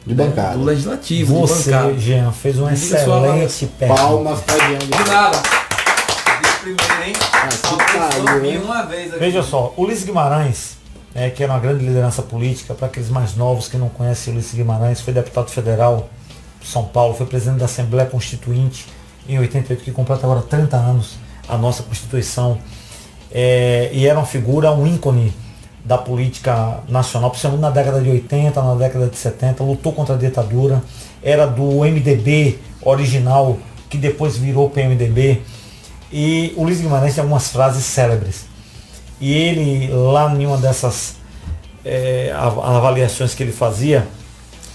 [SPEAKER 4] De bancada.
[SPEAKER 3] do legislativo, de
[SPEAKER 5] Você,
[SPEAKER 3] bancada.
[SPEAKER 5] Jean, fez uma
[SPEAKER 3] Diga sua avaliação.
[SPEAKER 5] excelente pergunta.
[SPEAKER 4] Palmas pra Diana.
[SPEAKER 3] De nada.
[SPEAKER 6] De primeiro, hein? Só
[SPEAKER 4] pariu,
[SPEAKER 6] pensou em
[SPEAKER 4] hein?
[SPEAKER 6] uma vez aqui.
[SPEAKER 5] Veja só, Ulisses Guimarães, que era uma grande liderança política, para aqueles mais novos que não conhecem Ulisses Guimarães, foi deputado federal de São Paulo, foi presidente da Assembleia Constituinte em 88, que completa agora 30 anos a nossa Constituição, e era uma figura, um ícone da política nacional, principalmente na década de 80, na década de 70, lutou contra a ditadura, era do MDB original, que depois virou PMDB, e o Ulisses Guimarães tem algumas frases célebres. E ele, lá em uma dessas avaliações que ele fazia,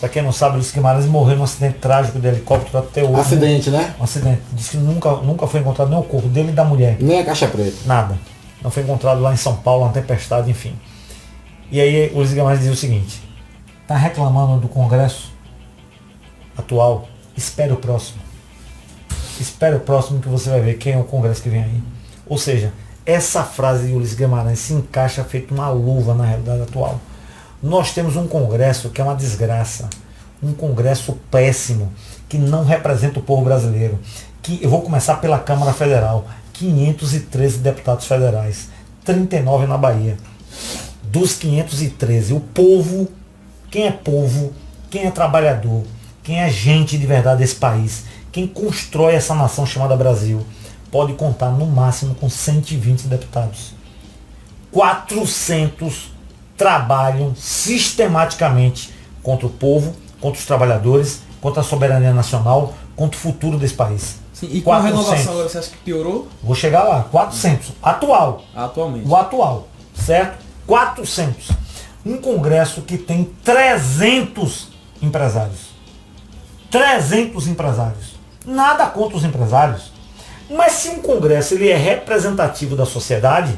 [SPEAKER 5] para quem não sabe, o Ulisses Guimarães morreu num acidente trágico de helicóptero até hoje.
[SPEAKER 4] Acidente, né?
[SPEAKER 5] Um acidente. Diz que nunca foi encontrado nem o corpo dele e da mulher.
[SPEAKER 4] Nem a caixa preta.
[SPEAKER 5] Nada. Não foi encontrado lá em São Paulo, uma tempestade, enfim. E aí o Ulisses Guimarães dizia o seguinte: tá reclamando do Congresso atual? Espere o próximo. Espere o próximo que você vai ver quem é o Congresso que vem aí. Ou seja, essa frase de Ulisses Guimarães se encaixa feito uma luva na realidade atual. Nós temos um Congresso que é uma desgraça. Um Congresso péssimo, que não representa o povo brasileiro. Eu vou começar pela Câmara Federal. 513 deputados federais, 39 na Bahia. Dos 513, o povo, quem é trabalhador, quem é gente de verdade desse país, quem constrói essa nação chamada Brasil, pode contar no máximo com 120 deputados. 400 trabalham sistematicamente contra o povo, contra os trabalhadores, contra a soberania nacional, contra o futuro desse país.
[SPEAKER 3] Sim, e com a renovação agora, você acha que piorou?
[SPEAKER 5] Vou chegar lá, 400. Atual.
[SPEAKER 3] Atualmente.
[SPEAKER 5] O atual, certo? 400. Um congresso que tem 300 empresários. 300 empresários. Nada contra os empresários. Mas se um congresso ele é representativo da sociedade,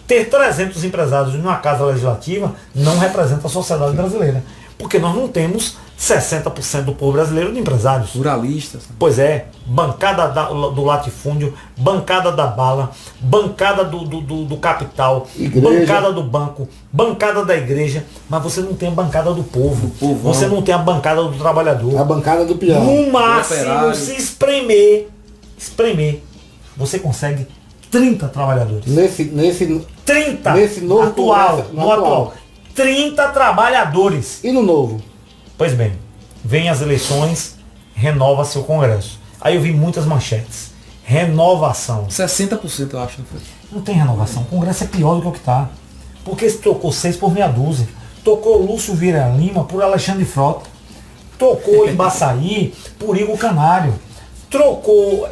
[SPEAKER 5] ter 300 empresários numa casa legislativa não representa a sociedade brasileira. Porque nós não temos 60% do povo brasileiro de empresários.
[SPEAKER 3] Pluralistas.
[SPEAKER 5] Pois é, bancada do latifúndio, bancada da bala, bancada do capital,
[SPEAKER 4] Igreja.
[SPEAKER 5] bancada do banco, bancada da igreja, mas você não tem a bancada do povo, você não tem a bancada do trabalhador.
[SPEAKER 4] A bancada do peão.
[SPEAKER 5] No máximo,
[SPEAKER 3] operário.
[SPEAKER 5] se espremer, você consegue 30 trabalhadores.
[SPEAKER 4] Nesse
[SPEAKER 5] 30
[SPEAKER 4] nesse novo
[SPEAKER 5] atual,
[SPEAKER 4] Congresso,
[SPEAKER 5] no atual. 30 trabalhadores.
[SPEAKER 4] E no novo?
[SPEAKER 5] Pois bem, vem as eleições, renova-se o Congresso. Aí eu vi muitas manchetes. Renovação.
[SPEAKER 3] 60% eu acho, não foi?
[SPEAKER 5] Não tem renovação. O Congresso é pior do que o que está. Porque se tocou 6 por meia dúzia. Tocou Lúcio Vieira Lima por Alexandre Frota. Tocou Embaçaí por Igor Canário. Trocou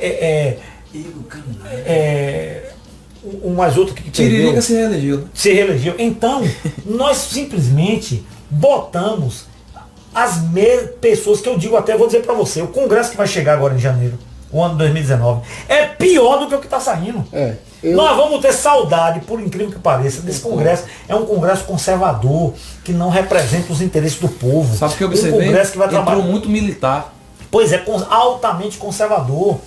[SPEAKER 5] um mais outro que
[SPEAKER 3] Tiririca se reelegeu, né?
[SPEAKER 5] se reelegeu. Então, nós simplesmente botamos as pessoas que eu digo até, vou dizer para você, o Congresso que vai chegar agora em janeiro, o ano 2019, é pior do que o que está saindo. Nós vamos ter saudade, por incrível que pareça, desse Congresso. É um Congresso conservador, que não representa os interesses do povo.
[SPEAKER 3] Sabe o que eu
[SPEAKER 5] Um
[SPEAKER 3] observei?
[SPEAKER 5] Congresso que vai
[SPEAKER 3] Entrou
[SPEAKER 5] trabalhar.
[SPEAKER 3] muito militar.
[SPEAKER 5] Pois é, altamente conservador.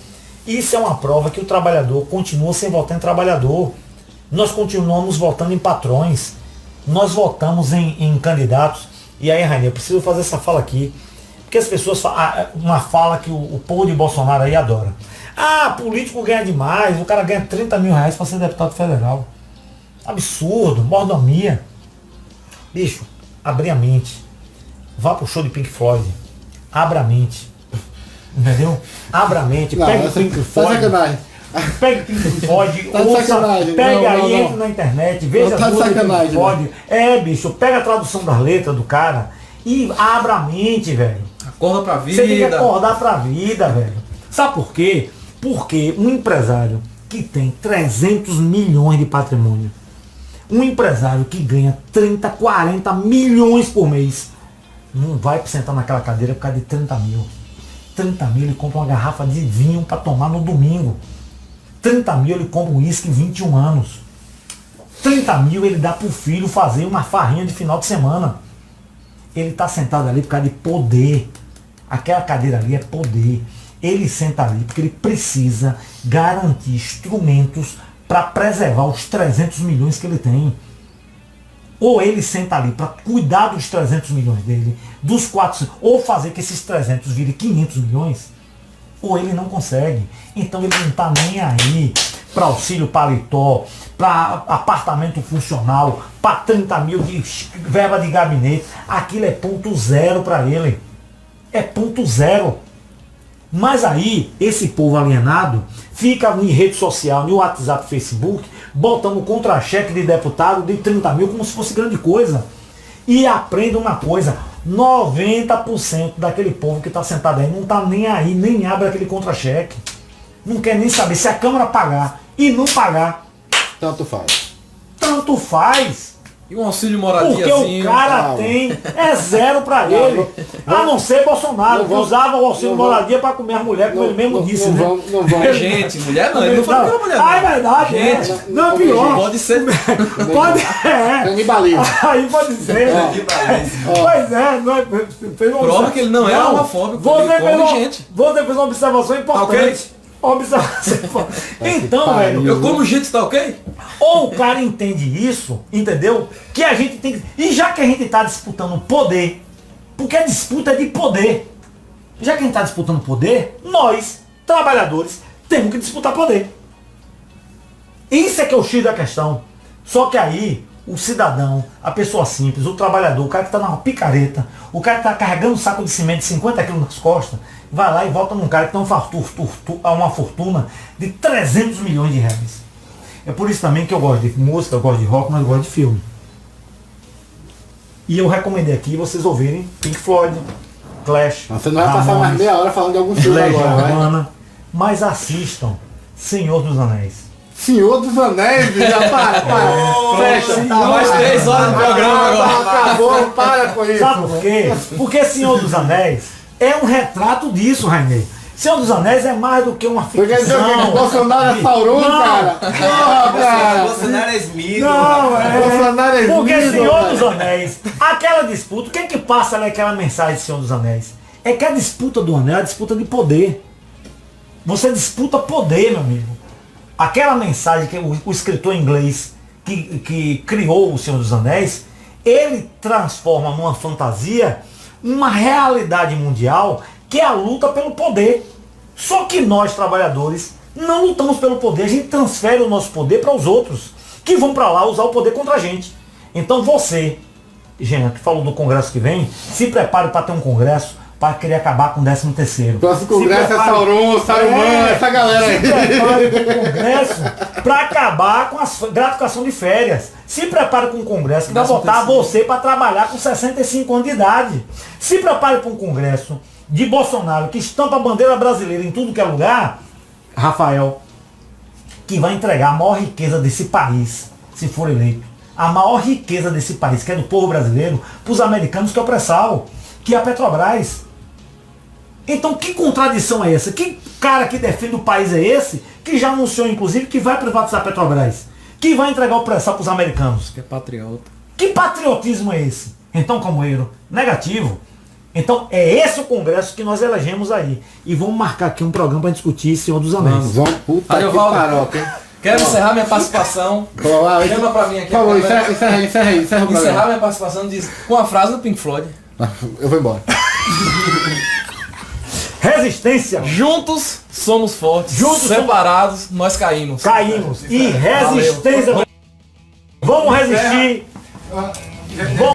[SPEAKER 5] Isso é uma prova que o trabalhador continua sem votar em trabalhador. Nós continuamos votando em patrões. Nós votamos em candidatos. E aí, Rainer, eu preciso fazer essa fala aqui. Porque as pessoas falam, uma fala que o povo de Bolsonaro aí adora. Ah, político ganha demais, o cara ganha 30 mil reais para ser deputado federal. Absurdo, mordomia. Bicho, abri a mente. Vá pro show de Pink Floyd. Abra a mente. Entendeu? Abra a mente,
[SPEAKER 4] Não,
[SPEAKER 5] pega o
[SPEAKER 4] tá
[SPEAKER 5] Pink Floyd.
[SPEAKER 4] sacanagem.
[SPEAKER 5] Pega o Pink Floyd,
[SPEAKER 4] Tá de
[SPEAKER 5] ouça,
[SPEAKER 4] sacanagem.
[SPEAKER 5] pega
[SPEAKER 4] Não,
[SPEAKER 5] aí,
[SPEAKER 4] não.
[SPEAKER 5] entra na internet, veja
[SPEAKER 4] Não, tá de
[SPEAKER 5] tudo do Pink
[SPEAKER 4] sacanagem,
[SPEAKER 5] Floyd. Bicho, pega a tradução das letras do cara e abra a mente, velho.
[SPEAKER 3] Acorda pra vida.
[SPEAKER 5] Você tem que acordar pra vida, velho. Sabe por quê? Porque um empresário que tem 300 milhões de patrimônio, um empresário que ganha 30, 40 milhões por mês, não vai sentar naquela cadeira por causa de 30 mil. 30 mil ele compra uma garrafa de vinho para tomar no domingo. 30 mil ele compra um uísque 21 anos. 30 mil ele dá pro filho fazer uma farrinha de final de semana. Ele está sentado ali por causa de poder. Aquela cadeira ali é poder. Ele senta ali porque ele precisa garantir instrumentos para preservar os 300 milhões que ele tem. Ou ele senta ali para cuidar dos 300 milhões dele, dos 400, ou fazer que esses 300 virem 500 milhões, ou ele não consegue. Então ele não está nem aí para auxílio paletó, para apartamento funcional, para 30 mil de verba de gabinete. Aquilo é ponto zero para ele. É ponto zero. Mas aí, esse povo alienado fica em rede social, no WhatsApp, Facebook, botando contra-cheque de deputado de 30 mil como se fosse grande coisa. E aprenda uma coisa, 90% daquele povo que está sentado aí não está nem aí, nem abre aquele contra-cheque. Não quer nem saber se a Câmara pagar e não pagar.
[SPEAKER 4] Tanto faz.
[SPEAKER 5] Tanto faz.
[SPEAKER 3] E um auxílio moradia
[SPEAKER 5] Porque
[SPEAKER 3] assim,
[SPEAKER 5] o cara
[SPEAKER 4] calma.
[SPEAKER 5] tem, é zero pra ele. A não ser Bolsonaro, que usava o auxílio moradia pra comer a mulher, como ele mesmo disse, né?
[SPEAKER 4] Não vamos.
[SPEAKER 3] gente, mulher não, ele não falou que era mulher.
[SPEAKER 5] Ah, é verdade,
[SPEAKER 3] Gente,
[SPEAKER 5] é. Não, pior.
[SPEAKER 3] Pode ser.
[SPEAKER 5] Pode, é.
[SPEAKER 4] Canibalismo.
[SPEAKER 5] Aí pode ser. Pois é, não é, fez uma
[SPEAKER 3] Prova que ele não é homofóbico, ele come gente.
[SPEAKER 5] Você fez uma observação importante. Observação. Então, velho.
[SPEAKER 3] Eu como gente, tá ok?
[SPEAKER 5] Ou o cara entende isso, entendeu? Que a gente tem que... E já que a gente está disputando poder, porque a disputa é de poder. Já que a gente está disputando poder, nós, trabalhadores, temos que disputar poder. Isso é que é o X da questão. Só que aí, o cidadão, a pessoa simples, o trabalhador, o cara que está na picareta, o cara que está carregando um saco de cimento de 50 quilos nas costas, vai lá e volta num cara que tem uma fortuna de 300 milhões de reais. É por isso também que eu gosto de música, eu gosto de rock, mas eu gosto de filme. E eu recomendei aqui vocês ouvirem Pink Floyd, Clash,
[SPEAKER 4] Você não vai passar mais
[SPEAKER 5] Ramones,
[SPEAKER 4] meia hora falando de algum filme
[SPEAKER 5] Legião
[SPEAKER 4] agora, vai?
[SPEAKER 5] Urbana, mas assistam Senhor dos Anéis.
[SPEAKER 4] Senhor dos Anéis, já para. Fecha.
[SPEAKER 3] Mais 3 horas no programa agora.
[SPEAKER 4] Acabou, para com isso.
[SPEAKER 5] Sabe por quê? Porque Senhor dos Anéis é um retrato disso, Rainê. Senhor dos Anéis é mais do que uma ficção.
[SPEAKER 4] Porque dizer que Bolsonaro é Sauron, cara? Porra, cara.
[SPEAKER 6] Bolsonaro é Smith.
[SPEAKER 5] Não, é.
[SPEAKER 4] Bolsonaro é
[SPEAKER 5] Porque
[SPEAKER 4] Smith,
[SPEAKER 5] Senhor
[SPEAKER 4] cara.
[SPEAKER 5] dos Anéis, aquela disputa, o que é que passa naquela mensagem de Senhor dos Anéis? É que a disputa do anel é a disputa de poder. Você disputa poder, meu amigo. Aquela mensagem que o escritor inglês que criou o Senhor dos Anéis, ele transforma numa fantasia uma realidade mundial que é a luta pelo poder. Só que nós, trabalhadores, não lutamos pelo poder, a gente transfere o nosso poder para os outros, que vão para lá usar o poder contra a gente. Então você, Jean, que falou do congresso que vem, se prepare para ter um congresso para querer acabar com o 13º.
[SPEAKER 4] Próximo congresso é Sauron, Saruman, essa galera aí.
[SPEAKER 5] Se prepare com o congresso para acabar com a gratificação de férias. Se prepare com um congresso que vai botar você para trabalhar com 65 anos de idade. Se prepare para um congresso de Bolsonaro que estampa a bandeira brasileira em tudo que é lugar, Rafael, que vai entregar a maior riqueza desse país, se for eleito. A maior riqueza desse país, que é do povo brasileiro, para os americanos, que é o pré-sal, que é a Petrobras. Então que contradição é essa? Que cara que defende o país é esse, que já anunciou inclusive que vai privatizar a Petrobras, que vai entregar o pré-sal para os americanos?
[SPEAKER 3] Que é patriota.
[SPEAKER 5] Que patriotismo é esse? Então, Camoeiro, negativo. Então é esse o congresso que nós elegemos aí. E vamos marcar aqui um programa para discutir Senhor dos Anéis.
[SPEAKER 4] Vamos, puta
[SPEAKER 3] Aí,
[SPEAKER 4] que
[SPEAKER 3] Valdo.
[SPEAKER 4] paroca, hein?
[SPEAKER 3] Quero encerrar minha participação. Chama pra mim aqui.
[SPEAKER 4] Por favor,
[SPEAKER 3] agora.
[SPEAKER 4] encerra aí, encerra o
[SPEAKER 3] Encerrar
[SPEAKER 4] programa.
[SPEAKER 3] minha participação com a frase do Pink Floyd.
[SPEAKER 4] Eu vou embora.
[SPEAKER 5] Resistência.
[SPEAKER 3] Juntos somos fortes.
[SPEAKER 5] Juntos
[SPEAKER 3] separados nós caímos.
[SPEAKER 5] Caímos. E resistência. Vamos resistir. Vamos